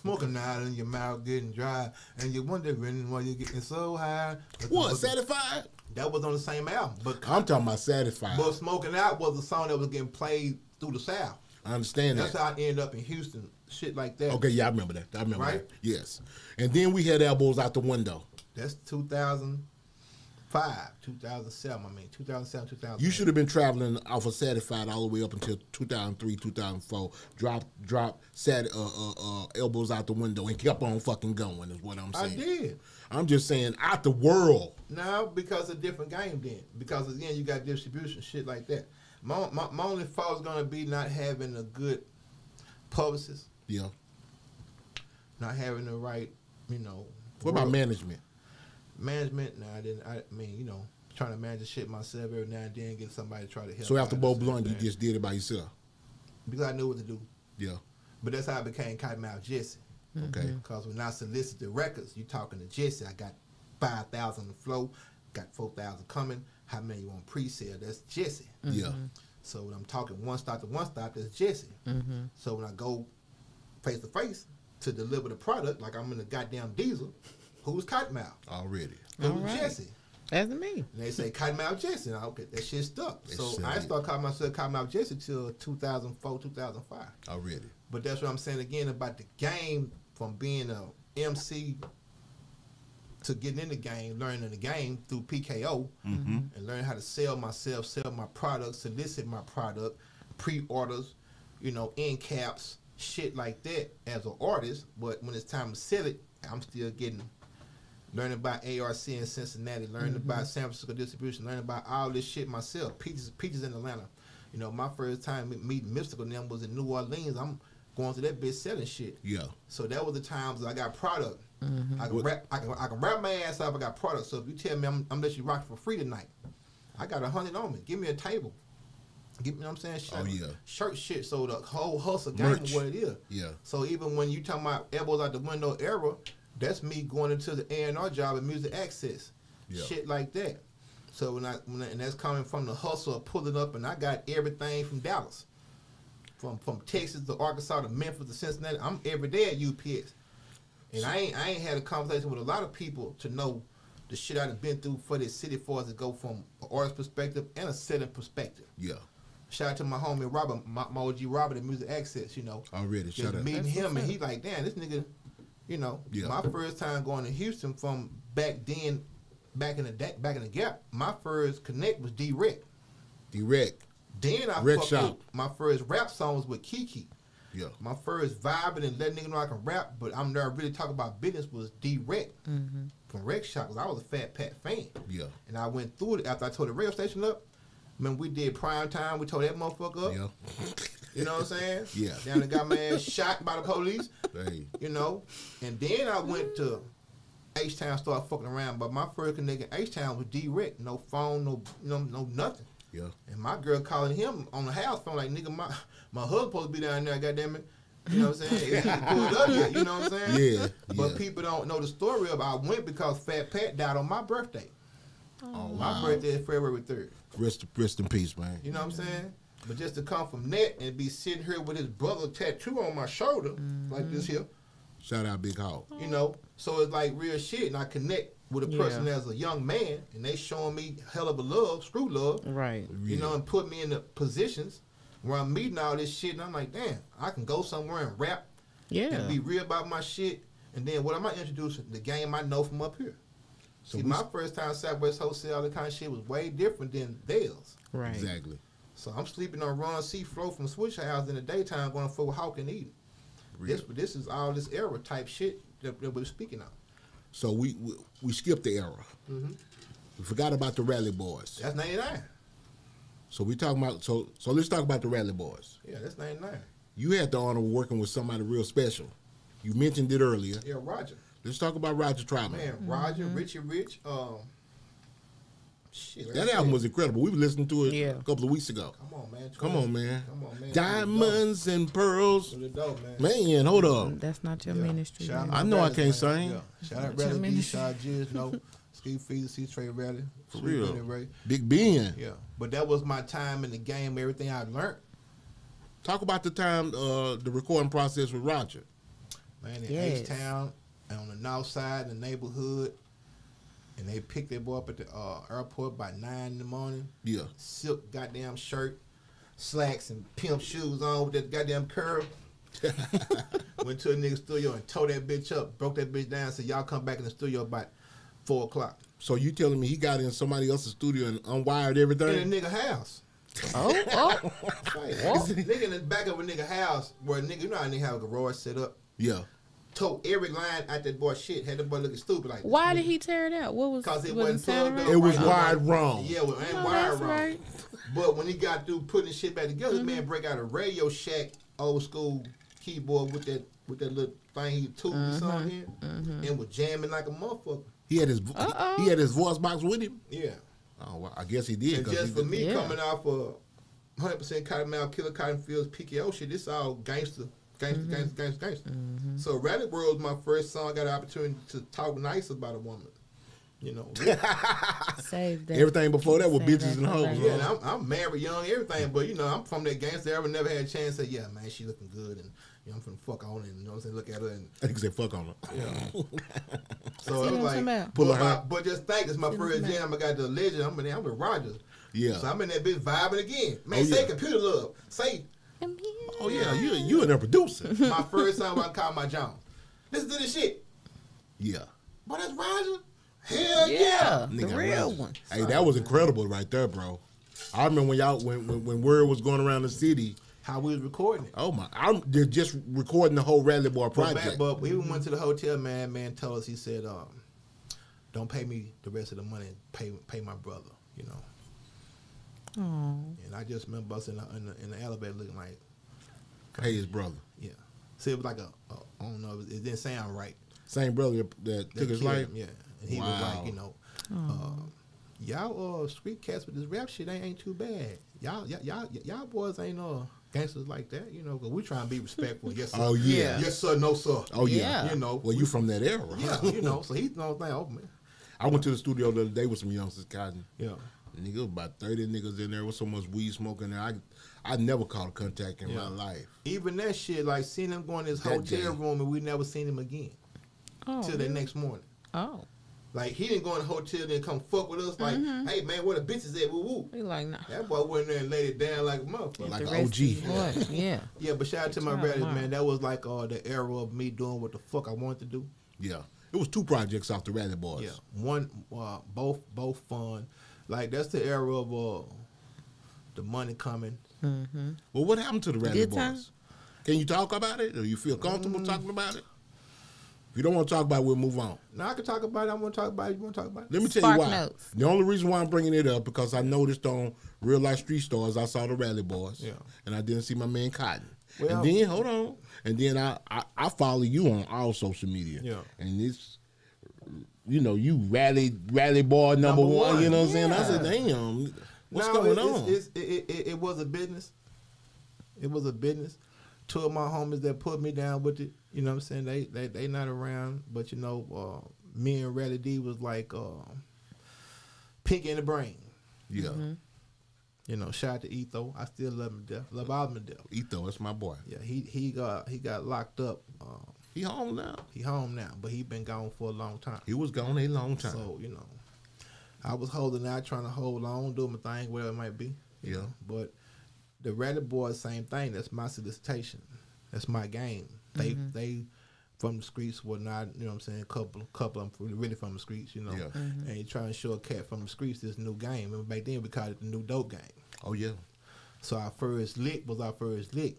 Smoking out in your mouth getting dry, and you're wondering why you're getting so high. What, Satisfied? That was on the same album. But I'm talking about Satisfied. But Smoking Out was a song that was getting played through the South. I understand That's that. how I ended up in Houston, shit like that. Okay, yeah, I remember that. Right? That. Yes. And then we had Elbows Out the Window. That's 2005, 2007. 2008. You should have been traveling off of Satisfied all the way up until 2003, 2004. Drop Elbows Out the Window and kept on fucking going is what I'm I saying. did. I'm just saying out the world. No, because a different game then. Because again, you got distribution, shit like that. My only fault is gonna be not having a good publicist, Yeah. not having the right, What about management? management? No, I didn't. I mean, trying to manage the shit myself every now and then, get somebody to try to help. So after out Bo and Blunt, you stuff, just did it by yourself. because I knew what to do. Yeah. But that's how I became Kottonmouth Jessie. Okay. Because when I solicited records, you talking to Jessie. I got 5,000 on the flow, got 4,000 coming. How many you want pre-sale? That's Jessie. Yeah. So when I'm talking one stop to one stop, that's Jessie. So when I go face to face to deliver the product, like I'm in a goddamn diesel, who's Kottonmouth? Already. Who's right. Jessie? That's me. And they say Kottonmouth Jessie. And okay, that shit stuck. That So shit I is. started calling myself Kottonmouth Jessie till 2004, 2005. Already. But that's what I'm saying again about the game, from being a MC to getting in the game, learning the game through PKO, and learning how to sell myself, sell my products, solicit my product, pre-orders, end caps, shit like that as an artist. But when it's time to sell it, I'm still learning about ARC in Cincinnati, learning about San Francisco distribution, learning about all this shit myself. Peaches in Atlanta. My first time meeting Mystical and them was in New Orleans. going to that bitch selling shit. Yeah. So that was the times I got product. Mm-hmm. I can rap my ass off. I got product. So if you tell me I'm let you rock for free tonight, I got 100 on me. Give me a table. Give me, you know what I'm saying? Shirt shit. So the whole hustle game of what it is. Yeah. So even when you talking about elbows out the window era, that's me going into the A&R job and music access. Yeah. Shit like that. So and that's coming from the hustle of pulling up, and I got everything from Dallas. From Texas to Arkansas to Memphis to Cincinnati. I'm every day at UPS. And I ain't had a conversation with a lot of people to know the shit I've been through for this city for us to go from an artist perspective and a selling perspective. Yeah. Shout out to my homie Robert, my OG Robert at Music Access, you know. Already, shout out. Meeting him and he like, damn, this nigga, you know, my first time going to Houston from back in the Gap, my first connect was D-Rec. Then I fucked with my first rap song was with Kiki. Yeah. My first vibing and letting niggas know I can rap, but I'm there really talking about business was D-Rec from Rec Shop, because I was a Fat Pat fan. Yeah. And I went through it after I tore the radio station up. I mean, we did prime time. We tore that motherfucker up. Yeah. You know what I'm saying? Yeah. Down and got my ass shot by the police. Hey. You know? And then I went to H-Town, started fucking around. But my first nigga H-Town was D-Rec. No phone, no nothing. Yeah. And my girl calling him on the house phone like, nigga, my husband supposed to be down there, goddamn it. You know what I'm saying? He pulled up yet, you know what I'm saying? Yeah. But people don't know the story of it. I went because Fat Pat died on my birthday. Oh, my birthday is February 3rd. Rest in peace, man. You know what I'm saying? But just to come from that and be sitting here with his brother tattoo on my shoulder, like this here. Shout out Big Hog. You know, so it's like real shit, and I connect with a person as a young man, and they showing me hell of a love, screw love. Right. You know, and put me in the positions where I'm meeting all this shit, and I'm like, damn, I can go somewhere and rap and be real about my shit. And then what am I introducing? The game I know from up here. So see, my first time Southwest Wholesale, all that kind of shit was way different than theirs. Right. Exactly. So I'm sleeping on Ron C. Flow from Switch House in the daytime going for Hawk and Eden. This is all this era type shit that we're speaking of. So we skipped the era. We forgot about the Rally Boys. That's 99. So we talking about so let's talk about the Rally Boys. Yeah, that's 99. You had the honor of working with somebody real special. You mentioned it earlier. Yeah, Roger. Let's talk about Roger Troutman. Man, Roger, Richie Rich, shit. That album was incredible. We were listening to it a couple of weeks ago. Come on, man. Come on, man. Diamonds and pearls. Dope, man, hold up. That's not your ministry. I know I can't sing. Yeah. Shout out Rally B, shout out Jizz, no. Steve Feeder, C-Trey Rally. For real. Big Ben. Yeah. But that was my time in the game, everything I learned. Talk about the time, the recording process with Roger. Man, in H-Town, on the north side, in the neighborhood, and they picked that boy up at the airport by 9 in the morning. Yeah. Silk goddamn shirt, slacks, and Pimp shoes on with that goddamn curve. Went to a nigga studio and tore that bitch up, broke that bitch down, said, y'all come back in the studio about 4 o'clock. So you telling me he got in somebody else's studio and unwired everything? In a nigga house. Nigga in the back of a nigga house where a nigga, you know how a nigga have a garage set up? Yeah. Tore every line out that boy shit. Had the boy looking stupid like. Why did he tear it out? What was? Because it wasn't plugged up. It was wired wrong. Yeah, it ain't wired wrong. Right. But when he got through putting shit back together, this man break out a Radio Shack old school keyboard with that little thing he tuned the song in, and was jamming like a motherfucker. He had his voice box with him. Yeah. Oh, well, I guess he did. And just for me coming off of 100% Cottonmouth Killer Cotton Fields PKO shit, this all gangster. So Rally World was my first song. I got an opportunity to talk nice about a woman. You know, save that. Everything before that was bitches and hoes. Yeah, and I'm married, young, everything. But you know, I'm from that gangster era. Never had a chance to say, yeah, man, she looking good, and you know, I'm finna fuck on her. And you know what I'm saying? Look at her and I think say fuck on her. Yeah. So it was like, but just think, it's my first jam. I got the legend. I'm with Rogers. Yeah. So I'm in that bitch vibing again. Man, say computer love. Say. Oh yeah, you and a producer. My first song I called my Jones. Listen to this shit. Yeah. But that's Roger. Hell yeah. The real one. Hey, that was incredible right there, bro. I remember when word was going around the city. How we was recording it. Oh my, I'm just recording the whole Rally Boy project. But we even went to the hotel, man told us, he said, don't pay me the rest of the money, pay my brother, you know. Oh. And I just remember us in the elevator looking like, pay his brother. Yeah. So it was like I don't know, it didn't sound right. Same brother that took his life? Yeah. And he was like, you know, y'all street cats with this rap shit ain't too bad. Y'all boys ain't gangsters like that, you know, because we trying to be respectful. Yes, sir. Oh, yeah. Yes, sir. No, sir. Oh, yeah. You know. Well, you from that era. Yeah, you know. So he's no thing. Oh, man. I went to the studio the other day with some youngsters, Cotton. Yeah. And nigga, about 30 niggas in there with so much weed smoking there. I never caught a contact in my life. Even that shit, like seeing them go in this hotel room and we never seen him again. Till the next morning. Oh. Like, he didn't go in the hotel and come fuck with us. Like, hey, man, where the bitches at? Woo woo. He like, nah. That boy went in there and laid it down like a motherfucker. Like an OG. Yeah. Yeah, but shout out to my brothers, man. That was like the era of me doing what the fuck I wanted to do. Yeah. It was 2 projects off the Rally Boys. Yeah. One, both fun. Like, that's the era of the money coming. Mm-hmm. Well, what happened to the Rally Good Boys? time? Can you talk about it? Or you feel comfortable talking about it? If you don't want to talk about it, we'll move on. No, I can talk about it. I want to talk about it. You want to talk about it? Let me tell you why. Notes. The only reason why I'm bringing it up because I noticed on Real Life Street Stars I saw the Rally Boys. Yeah. And I didn't see my man Cotton. Well, and then, hold on. And then I follow you on all social media. Yeah. And it's, you know, you rally boy number one, you know what I'm saying? I said, damn, what's going on? It was a business. It was a business. 2 of my homies that put me down with it, you know what I'm saying? They not around, but you know, me and Rally D was like pink in the brain. Yeah. Mm-hmm. You know, shout out to Etho. I still love him to death. Love all of him to death. Etho, that's my boy. Yeah, he got locked up. He home now. He home now, but he been gone for a long time. He was gone a long time. So, you know, I was holding out, trying to hold on, do my thing, whatever it might be. You know? But the Rally Boys, same thing. That's my solicitation. That's my game. They from the streets, whatnot, you know what I'm saying? Couple of them really from the streets, you know. Yeah. And he trying to show a cat from the streets this new game. And back then we called it the new dope game. Oh, yeah. So our first lick was our first lick.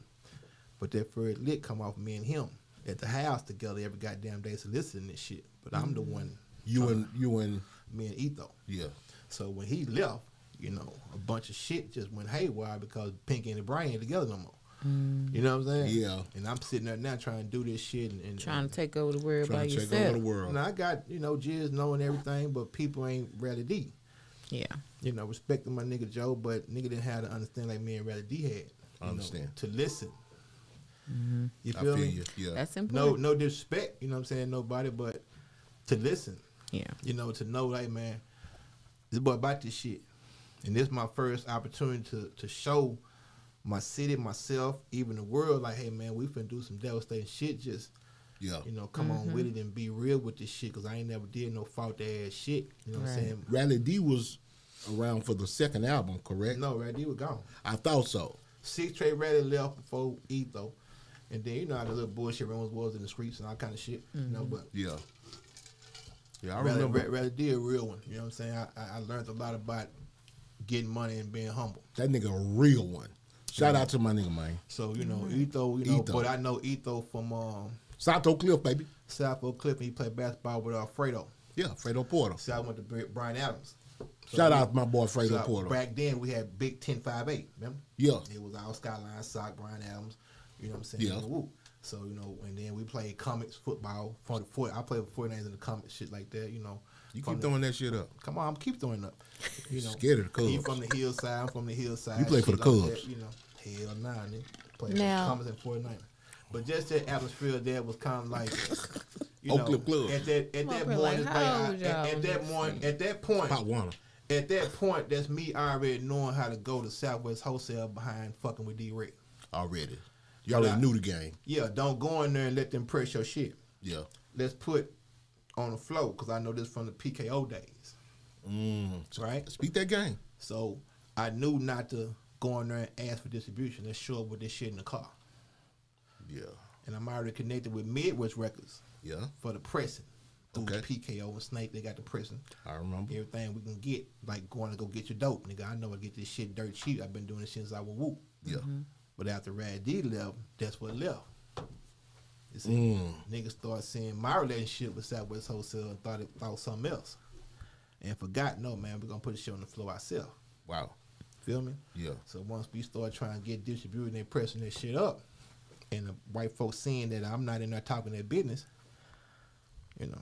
But that first lick come off me and him at the house together every goddamn day soliciting this shit. But I'm the one. You and me and Etho. Yeah. So when he left, you know, a bunch of shit just went haywire because Pinky and the Brain ain't together no more. You know what I'm saying? Yeah. And I'm sitting there now trying to do this shit and trying to take over the world by yourself. Take over the world. Now I got, you know, Jizz knowing everything, but people ain't Rally D. Yeah. You know, respecting my nigga Joe, but nigga didn't have to understand like me and Rally D had. I understand. Know, to listen. You I feel me? You. Yeah. That's important. No disrespect, you know what I'm saying, nobody, but to listen. Yeah. You know, to know, like, man, this boy about this shit. And this is my first opportunity to show my city, myself, even the world, like, hey, man, we finna do some devastating shit. Just, you know, come on with it and be real with this shit, because I ain't never did no faulty ass shit. You know what I'm saying? Rally D was around for the second album, correct? No, Rally D was gone. I thought so. 6 Trey Rally left before Etho. And then, you know how the little bullshit rumors was in the streets and all kind of shit. You know, but yeah, I remember. Rally D a real one. You know what I'm saying? I learned a lot about getting money and being humble. That nigga a real one. Shout out to my nigga, man. So, you know, Etho, you know, but I know Etho from South Oak Cliff, baby. South Oak Cliff, and he played basketball with Fredo. Yeah, Fredo Porter. See, I went to Brian Adams. So shout out to my boy Fredo Porter. Back then, we had Big 10-5-8, remember? Yeah. It was our Skyline Sock, Brian Adams, you know what I'm saying? Yeah. Woo. So, you know, and then we played comics, football. I played with 49ers in the comics, shit like that, you know. You keep throwing that shit up. Come on, I'm keep throwing up. You know, scared of the Cubs. He from the hillside, I'm from the hillside. You play for the Cubs. Like that, you know. Hell nah, nigga. Play for the comics and 49ers. But just that atmosphere there was kind of like, you know, at that point, that's me already knowing how to go to Southwest Wholesale behind fucking with D-Ray. Already. You already knew the game. Yeah, don't go in there and let them press your shit. Yeah. Let's put on the flow, because I know this from the PKO days. Right? Speak that game. So I knew not to go in there and ask for distribution. Let's show up with this shit in the car. Yeah. And I'm already connected with Midwest Records. Yeah. For the pressing. Okay. PKO and Snake, they got the pressing. I remember. Everything we can get, like going to go get your dope, nigga. I know I get this shit dirt cheap. I've been doing this since I was whoop. Yeah. But after Rad D left, that's what left. You see, niggas started seeing my relationship with Southwest Wholesale and thought something else. And forgot, no, man, we're going to put the shit on the floor ourselves. Wow. Feel me? Yeah. So once we start trying to get distributing and pressing that shit up, and the white folks seeing that I'm not in there talking their business, you know,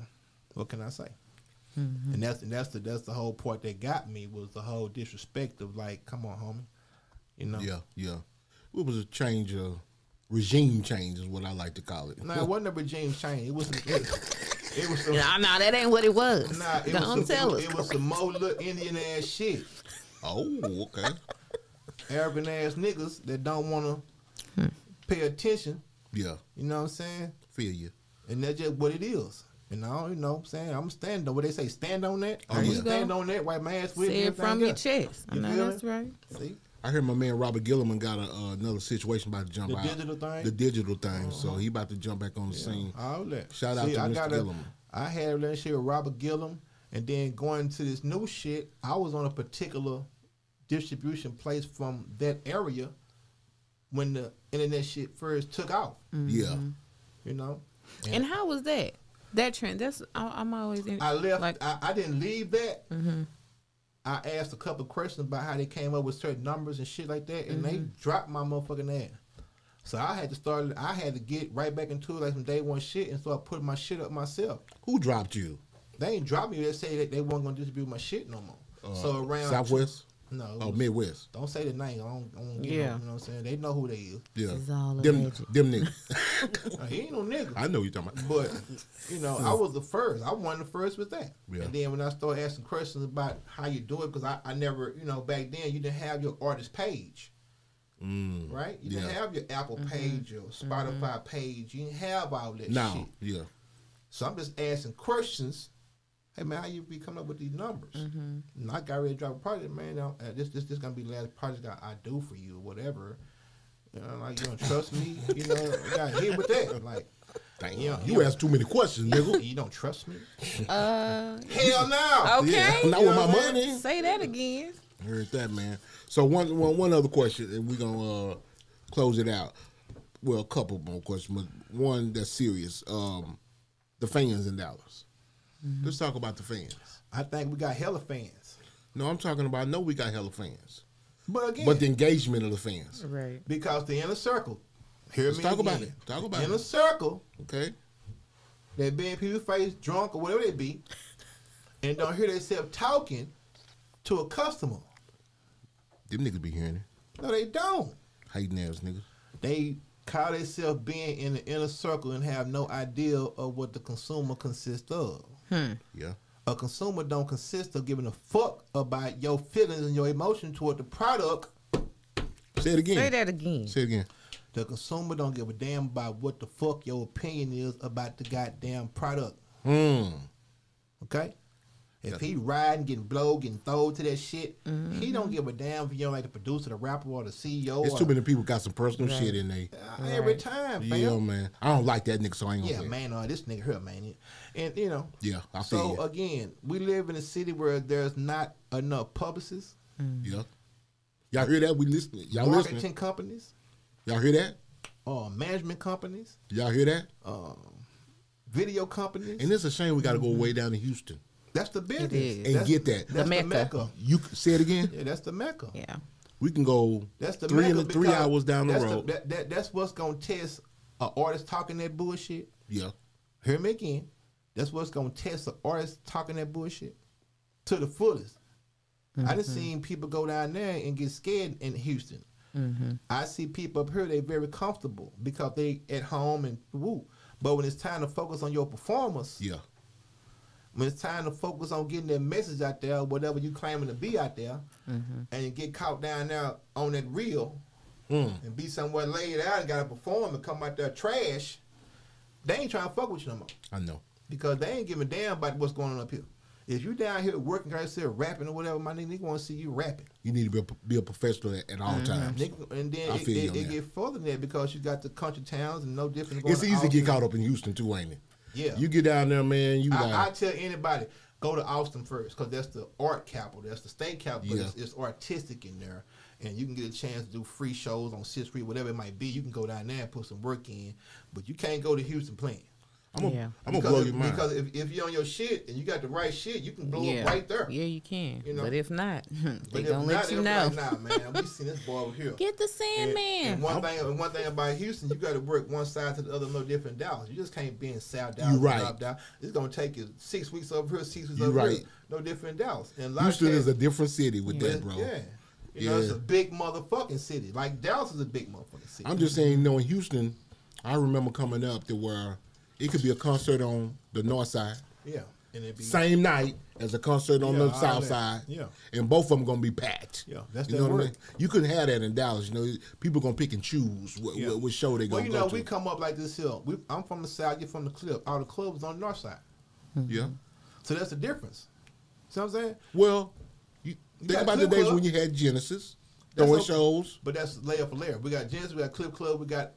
what can I say? And that's the whole part that got me, was the whole disrespect of like, come on, homie, you know. Yeah. It was a change of regime change is what I like to call it. Nah, it wasn't a regime change. It was No, that ain't what it was. Nah, Don't tell us. It was some more little Indian ass shit. Oh, okay. Arrogant ass niggas that don't want to pay attention. Yeah. You know what I'm saying? Feel you. And that's just what it is. And I, you know what I'm saying? I'm standing on what they say, stand on that. Oh, I'm yeah. stand on that, wipe my ass with Say it from your chest. I know that's right. See? I heard my man Robert Gilliman got another situation about to jump out. The digital thing? The digital thing. So he about to jump back on the scene. All that. Shout out to Mr. Gilliman. I had a relationship with Robert Gillum, and then going to this new shit, I was on a particular distribution place from that area when the internet shit first took off. Yeah. You know? And how was that? That trend? That's I'm always. I left. Like, I didn't leave that. I asked a couple of questions about how they came up with certain numbers and shit like that, and they dropped my motherfucking ass. So I had to get right back into it like some day one shit and start putting my shit up myself. Who dropped you? They ain't dropped me. They say that they weren't gonna distribute my shit no more. So around Southwest? No. Oh, Midwest. Don't say the name. I don't get Yeah. no, you know what I'm saying? They know who they is. Yeah. This is all them alleged. niggas. He ain't no nigga. I know what you're talking about. But, you know, I was the first. I won the first with that. Yeah. And then when I started asking questions about how you do it, because I never, you know, back then you didn't have your artist page. Right? You didn't have your Apple page or Spotify page. You didn't have all that shit. Yeah. So I'm just asking questions. Hey man, how you be coming up with these numbers? And I got ready to drop a project, man. This gonna be the last project I do for you or whatever. You know, like, you don't trust me. You know, I got hit with that. Like, Damn. you know, You asked too many questions, nigga. You don't trust me? Uh, Hell no. okay. Yeah. Not with my money. Say that again. I heard that, man. So one other question, and we're gonna close it out. Well, a couple more questions, but one that's serious. The fans in Dallas. Let's talk about the fans. I think we got hella fans. No, I'm talking about. No, we got hella fans, But again, but the engagement of the fans. Right. because the inner circle. Hear Let's me talk again. about it. Talk about inner it. circle. Okay. That being people face drunk or whatever they be, and don't hear themselves talking to a customer. Them niggas be hearing it. No, they don't. Hating ass niggas. They call themselves being in the inner circle and have no idea of what the consumer consists of. Yeah. A consumer don't consist of giving a fuck about your feelings and your emotion toward the product. Say it again. Say that again. Say it again. The consumer don't give a damn about what the fuck your opinion is about the goddamn product. Okay? If he riding, getting blowed, getting thrown to that shit, he don't give a damn if you don't like the producer, the rapper, or the CEO. It's too many people got some personal shit in there. Every time, fam. Yeah, man. I don't like that nigga, so I ain't gonna Yeah, say it. man, this nigga here, man. And, you know. Yeah, I feel So, you. again, we live in a city where there's not enough publicists, Yeah. Y'all hear that? We listening. Y'all marketing listening? companies, Y'all hear that? management companies, Y'all hear that? video companies. And it's a shame we got to go way down to Houston That's the business. is. and That's- get that. That's the Mecca. Mecca. You say it again. Yeah, that's the Mecca. Yeah. We can go That's the 3 Mecca 3 because hours down the that's road. That's what's gonna test an artist talking that bullshit. Yeah. Hear me again. That's what's gonna test an artist talking that bullshit to the fullest. I done seen people go down there and get scared in Houston. I see people up here, they very comfortable because they at home and woo. But when it's time to focus on your performance, Yeah. when it's time to focus on getting that message out there, whatever you claiming to be out there, and you get caught down there on that reel and be somewhere laid out and gotta perform and come out there trash, they ain't trying to fuck with you no more. I know. Because they ain't giving a damn about what's going on up here. If you down here working, right, still rapping or whatever, my nigga want to see you rapping. You need to be a professional at all times. Nigga, and then I feel you on it that. get further than that because you got the country towns and no different. Going It's easy to get caught up in Houston too, ain't it? Yeah. You get down there, man. You I got. tell anybody, go to Austin first because that's the art capital. That's the state capital. Yeah. But it's artistic in there. And you can get a chance to do free shows on 6th Street, whatever it might be. You can go down there and put some work in. But you can't go to Houston playing. I'm gonna blow your mind. Because if you're on your shit and you got the right shit, you can blow up right there. Yeah, you can. You know? But if not, they But gonna let you know. Like, nah, man, we seen this boy over here. Get the Sandman. And one thing about Houston, you got to work one side to the other, no different Dallas. You just can't be in South Dallas. You right. It's gonna take you 6 weeks over here, 6 weeks over here. No different Dallas. And Houston is a different city with that, bro. Yeah. You know, it's a big motherfucking city. Like Dallas is a big motherfucking city. I'm just saying, you know, in Houston, I remember coming up to where it could be a concert on the north side. Yeah. And it'd be same night as a concert on the south side. Yeah. And both of them going to be packed. Yeah. That's you know what I mean? You couldn't have that in Dallas. You know, people going to pick and choose what show they going to go to. Well, you know, we come up like this here. I'm from the south, you're from the club. All the clubs on the north side. Yeah. So that's the difference. See what I'm saying? Well, think about the days when you had Genesis, throwing shows. But that's layer for layer. We got Genesis, we got Clip Club, we got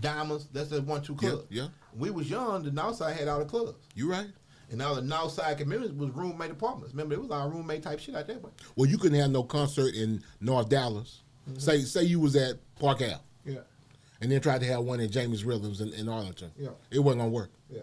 Diamonds. That's the 1-2 club. Yeah. We was young. The north side had all the clubs. You right. And all the north side communities was roommate apartments. Remember, it was our roommate type shit out there. Boy. Well, you couldn't have no concert in North Dallas. Say you was at Park Ave. Yeah. And then tried to have one in James Rhythms in Arlington. Yeah. It wasn't gonna work. Yeah.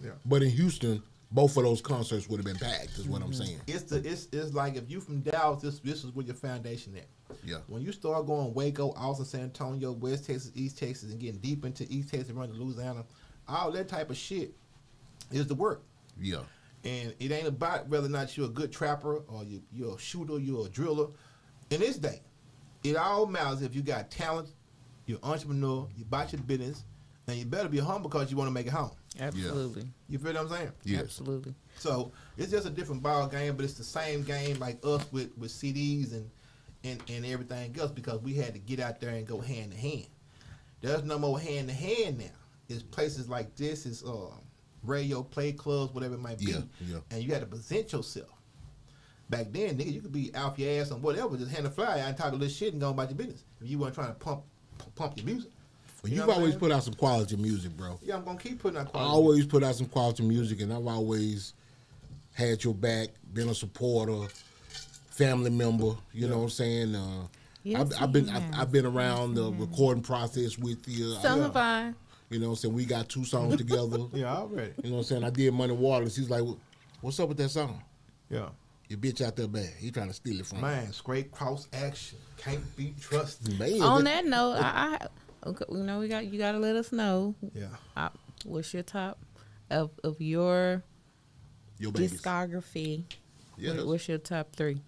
Yeah. But in Houston, both of those concerts would have been packed. Is what I'm saying. It's like if you from Dallas, this is where your foundation at. Yeah. When you start going Waco, Austin, San Antonio, West Texas, East Texas, and getting deep into East Texas, running to Louisiana, all that type of shit is the work. Yeah. And it ain't about whether or not you're a good trapper or you're a shooter, you're a driller. In this day, it all matters if you got talent, you're an entrepreneur, you about your business, and you better be humble because you want to make it home. Absolutely. You feel what I'm saying? Yes. Absolutely. So it's just a different ball game, but it's the same game like us with CDs and everything else because we had to get out there and go hand to hand. There's no more hand to hand now. It's places like this, it's radio play clubs, whatever it might be. Yeah. And you had to present yourself. Back then, nigga, you could be off your ass on whatever, just hand a flyer out and talk a little shit and go about your business. If you weren't trying to pump your music. Well, you've always put out some quality music, bro. Yeah, I'm gonna keep putting out quality. I always put out some quality music, and I've always had your back, been a supporter, family member. You know what I'm saying? Yes, I've been around the recording process with you. So have I. You know what I'm saying? We got 2 songs together. Yeah, already. You know what I'm saying? I did Money Waters. He's like, "What's up with that song?" Yeah. Your bitch out there bad. He trying to steal it from me. Man, straight cross action. Can't be trusted. Man, On that note, okay, you know, you gotta let us know. Yeah. What's your top of your babies. discography? Yeah. What's your top 3?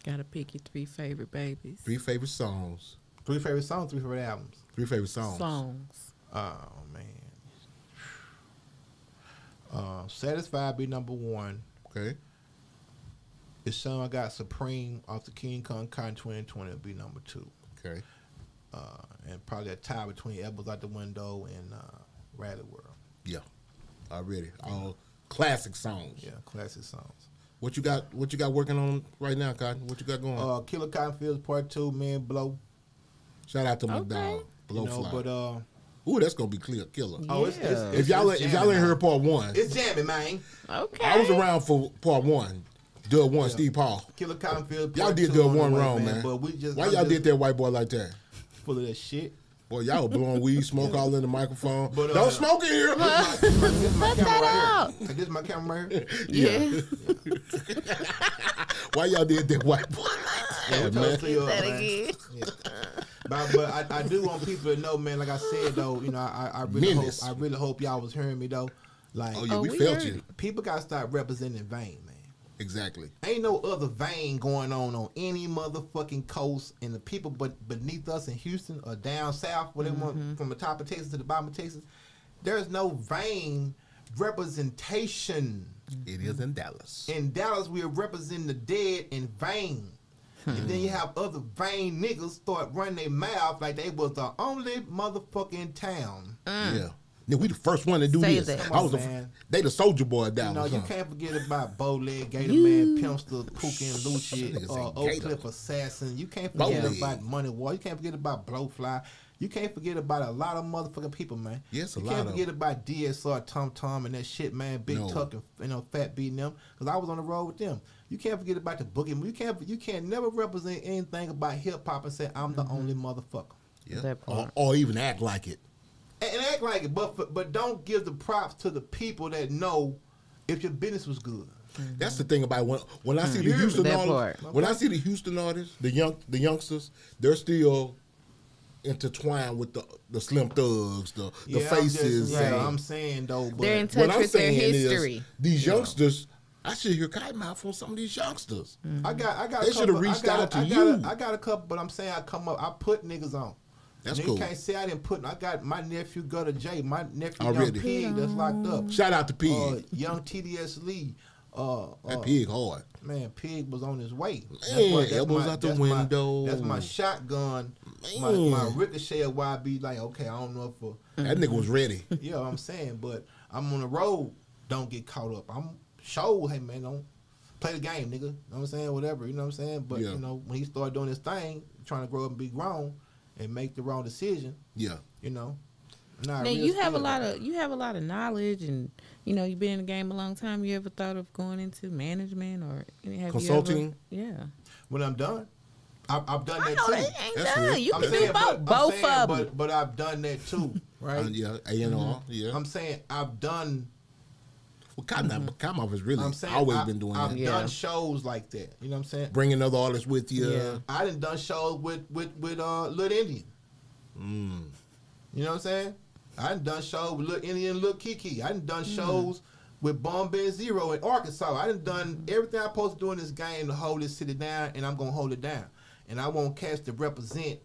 Gotta pick your 3 favorite babies. 3 favorite songs. 3 favorite songs, 3 favorite albums. 3 favorite songs. Oh man. Satisfied be number 1. Okay. The song I got Supreme off the King Kong Cotton 2020 will be number 2. Okay. And probably a tie between Elbows Out the Window and Rally World. Yeah. Already. All classic songs. Yeah, classic songs. What you got working on right now, Cotton? What you got going? Killer Cotton Fields Part 2, Man Blow. Shout out to my dog, Blowfly. But ooh, that's gonna be killer. Oh, Yeah. it's If y'all ain't heard part 1, it's jamming, man. Okay. I was around for part 1. Dub 1, Steve Paul. Killer Cotton Fields. Y'all did Dub 1 wrong, man. But we just why y'all did that white boy like that? Full of that shit. Boy, y'all were blowing weed, smoke all in the microphone. But, don't smoke in here. This my Cut camera that right out. here. This is my camera right here. Yeah. Why y'all did that white boy like that, man? That again. But I do want people to know, man. Like I said, though, you know, I really hope y'all was hearing me though. Like, oh yeah, we felt you. People got to start representing vein, man. Exactly. Ain't no other vein going on any motherfucking coast, and the people beneath us in Houston or down south, whatever, from the top of Texas to the bottom of Texas, there's no vein representation. It is in Dallas. In Dallas, we are representing the dead in vain. And then you have other vain niggas start running their mouth like they was the only motherfucking town. Yeah. Then we the first one to do Say this. that. I was man. they the soldier boy of You know, Dallas. you can't forget about Bowleg, Gator Man, Pimpster, Pookie and Niggas Lucci, say Oak Gator. Cliff Assassin. You can't forget Bowleg. about Money War. You can't forget about Blowfly. You can't forget about a lot of motherfucking people, man. Yes, a you lot can't of forget about DSR, Tom Tom, and that shit, man. Big No. Tuck and Fat beating them, because I was on the road with them. You can't forget about the boogie. You can't never represent anything about hip hop and say I'm the only motherfucker. Yeah. That part. Or even act like it. And act like it, but don't give the props to the people that know if your business was good. That's the thing about when I see the Houston artists. When I see the Houston artists, the youngsters, they're still intertwined with the Slim Thugs, the Faces. I'm saying though, but they're in touch with their history. These youngsters, I should hear Kottonmouth from some of these youngsters. I got. They should have reached out to you. I got a couple, but I'm saying I put niggas on. That's cool. You can't say I didn't put. I got my nephew Jaye, my nephew Already. Young Pig that's locked up. Shout out to Pig. Young TDS Lee. That Pig hard. Man, Pig was on his way. Elbows out the window. That's my shotgun. My ricochet of why I be like, okay, I don't know if that nigga was ready. You know what I'm saying? But I'm on the road. Don't get caught up. I'm sure, hey man, don't play the game, nigga. You know what I'm saying? Whatever, you know what I'm saying? But you know, when he started doing his thing, trying to grow up and be grown and make the wrong decision. Yeah. You know. Now you have a lot of knowledge, and you know you've been in the game a long time. You ever thought of going into management or consulting? When I'm done, I've done that too. It ain't done. You can do both of them. But I've done that too, right? I'm saying I've done. Well, Kottonmouth has really always been doing that. I've done shows like that. You know what I'm saying? Bringing other artists with you. Yeah. I done shows with Little Indian. You know what I'm saying? I done shows with Little Indian, Little Kiki. I done shows with Bombay Zero in Arkansas. I done everything I'm supposed to do in this game to hold this city down, and I'm gonna hold it down. And I want cats to represent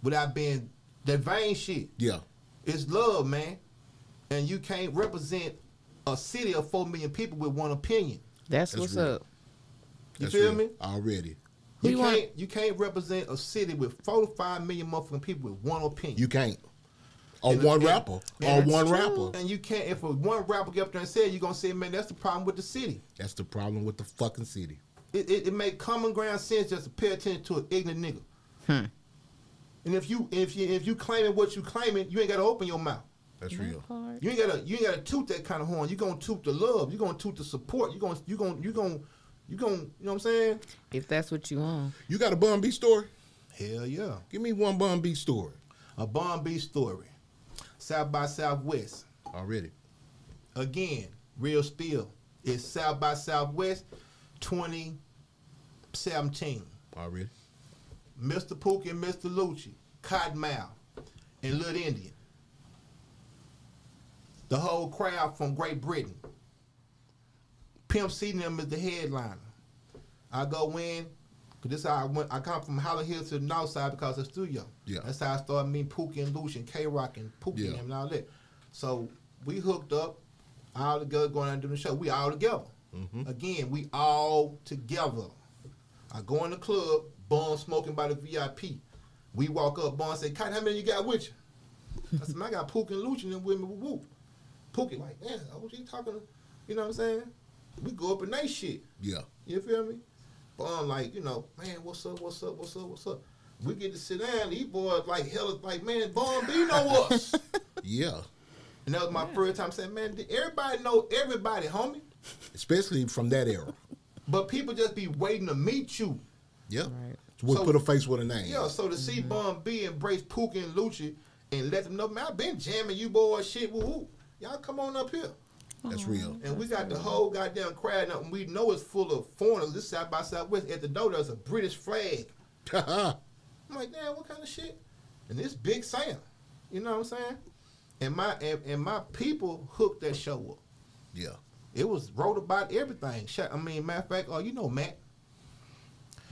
without being that vain shit. Yeah, it's love, man, and you can't represent a city of 4 million people with one opinion. That's what's real. Up. You feel me? Already. You can't represent a city with 4 to 5 million motherfucking people with one opinion. You can't. Or one rapper. Or one rapper. And you can't, if one rapper get up there and say it, you're going to say, man, that's the problem with the city. That's the problem with the fucking city. It make common ground sense just to pay attention to an ignorant nigga. And if you claiming what you claiming, you ain't got to open your mouth. That's real. You ain't gotta toot that kind of horn. You gonna toot the love. You gonna toot the support. You gonna you know what I'm saying? If that's what you want. You got a Bun B story? Hell yeah. Give me one Bun B story. A Bun B story. South by Southwest. Already. Again, real spill. It's South by Southwest 2017. Already. Mr. Pookie and Mr. Lucci, Kottonmouth, and Little Indian. The whole crowd from Great Britain. Pimp C them is the headliner. I go in, cause this is how I went. I come from Hollow Hills to the north side because of the studio. Yeah. That's how I started meeting Pookie and Lucian, K-Rock and Pookie and all that. So we hooked up, all together going out and doing the show. We all together. Again, we all together. I go in the club, Bun smoking by the VIP. We walk up, Bun say, Cotton, how many you got with you? I said, man, I got Pookie and Lucian and with me, whoop. Pookie like, man, what you talking to? You know what I'm saying? We go up in that shit. Yeah. You feel me? But like, you know, man, what's up? We get to sit down, these boys like hella like, man, Bun B know us. Yeah. And that was my first time saying, man, everybody know everybody, homie. Especially from that era. But people just be waiting to meet you. Yeah. Right. So put a face with a name. Yeah, so to see Bun B embrace Pookie and Lucci and let them know, man, I've been jamming you boys shit, woo-woo. Y'all come on up here. That's real. And we got the whole goddamn crowd up, and we know it's full of foreigners. This South by Southwest. At the door, there's a British flag. I'm like, damn, what kind of shit? And this Big Sam. You know what I'm saying? And my people hooked that show up. Yeah. It was wrote about everything. I mean, matter of fact, you know Mac.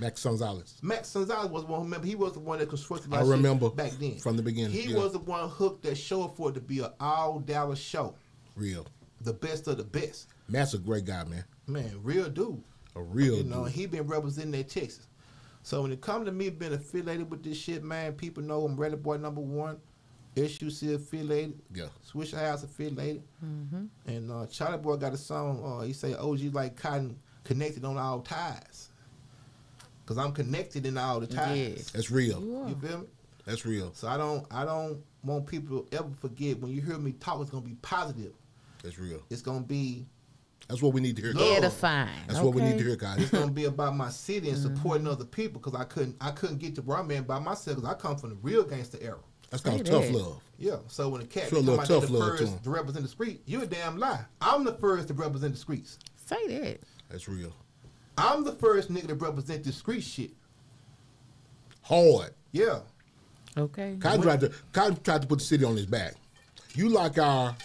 Max Gonzalez. Max Gonzalez was one. Remember, he was the one that constructed. I remember back then from the beginning. He was the one hooked that show up for it to be an all Dallas show. Real. The best of the best. Matt's a great guy, man. Man, real dude. A real dude. You know, he been representing that Texas. So when it comes to me being affiliated with this shit, man, people know I'm Ready Boy #1. SUC affiliated. Yeah. Swisher House affiliated. And Charlie Boy got a song. He say OG like cotton connected on all ties. Cause I'm connected in all the ties. Yeah. That's real. You feel me? That's real. So I don't want people to ever forget when you hear me talk, it's gonna be positive. That's real. It's gonna be. That's what we need to hear. Edifying. That's what we need to hear, guys. It's gonna be about my city and supporting other people because I couldn't get to where I'm at by myself because I come from the real gangster era. That's called tough love. Yeah. So when the cat Show a come little out tough the love to first him. to represent the street, you a damn lie. I'm the first to represent the streets. Say that. That's real. I'm the first nigga to represent the street shit. Hard. Yeah. Okay. Cotton tried to put the city on his back. You like our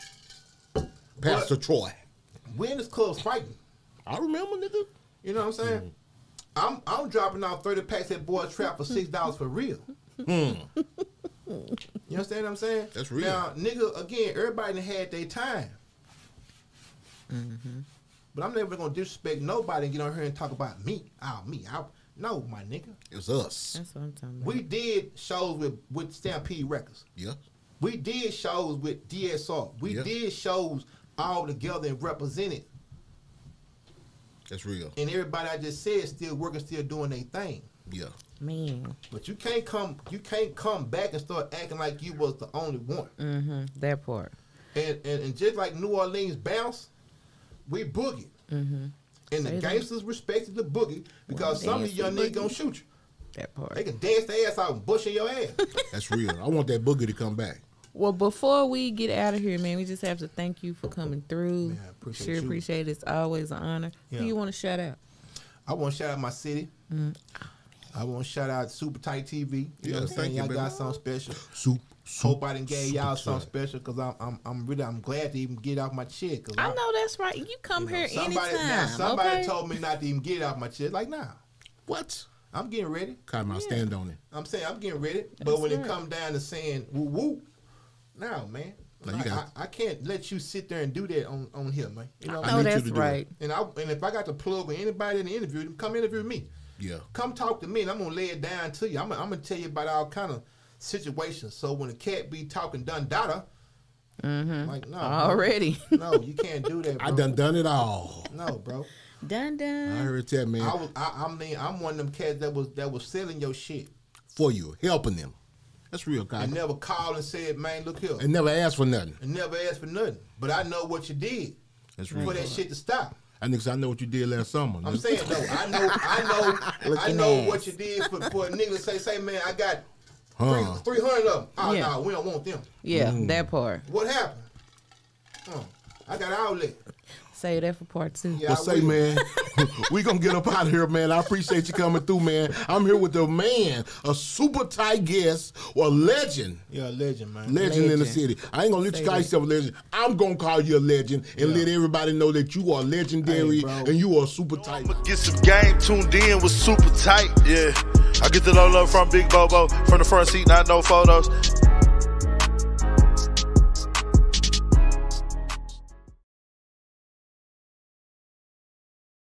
Pastor Troy. We in this club fighting. I remember, nigga. You know what I'm saying? I'm dropping out 30 packs at Boys Trap for $6 for real. You understand what I'm saying? That's real. Now, nigga, again, everybody done had their time. But I'm never gonna disrespect nobody and get on here and talk about me. No, my nigga. It was us. That's what I'm talking about. We did shows with Stampede Records. Yeah. We did shows with DSR. We did shows all together and represented. That's real. And everybody I just said still working, still doing their thing. Yeah. Man. But you can't come back and start acting like you was the only one. That part. And just like New Orleans bounce, we boogie. And the gangsters respected the boogie because some of you young niggas gonna shoot you. That part. They can dance their ass out and bush in your ass. That's real. I want that boogie to come back. Well, before we get out of here, man, we just have to thank you for coming through. Man, I appreciate you. It. It's always an honor. Yeah. Who you want to shout out? I want to shout out my city. I want to shout out Super Tight TV. You know what I'm saying? Y'all got something special. Hope I done gave y'all something special because I'm glad to even get off my chest. I know that's right. You come here anytime. Somebody told me not to even get it off my chest. Like, nah. What? I'm getting ready. Cotton, stand on it. I'm saying I'm getting ready. But when it come down to saying woo woo, now, man. I can't let you sit there and do that on here, man. You know, I know that's right. And if I got to plug with anybody in the interview, come interview me. Yeah. Come talk to me, and I'm gonna lay it down to you. I'm gonna tell you about all kind of situations. So when the cat be talking done data, like no, already. No, you can't do that, bro. I done it all. No, bro. Done. I heard that, man. I'm one of them cats that was selling your shit for you, helping them. That's real, Cotton. And never called and said, man, look here. And never asked for nothing. And never asked for nothing. But I know what you did. That's real. For that shit to stop. I know what you did last summer. I'm saying though, I know what you did for a nigga to say, man, I got 300 of them. Oh no, we don't want them. Yeah, that part. What happened? I got an outlet. Say that for part 2. Yeah, man, we gonna get up out of here, man. I appreciate you coming through, man. I'm here with the man, a super tight guest, or legend. Yeah, a legend, man. Legend in the city. I ain't gonna let you call yourself a legend. I'm gonna call you a legend and let everybody know that you are legendary and you are super tight. I'ma get some game tuned in with super tight. Yeah, I get the low from Big Bobo from the front seat, not no photos.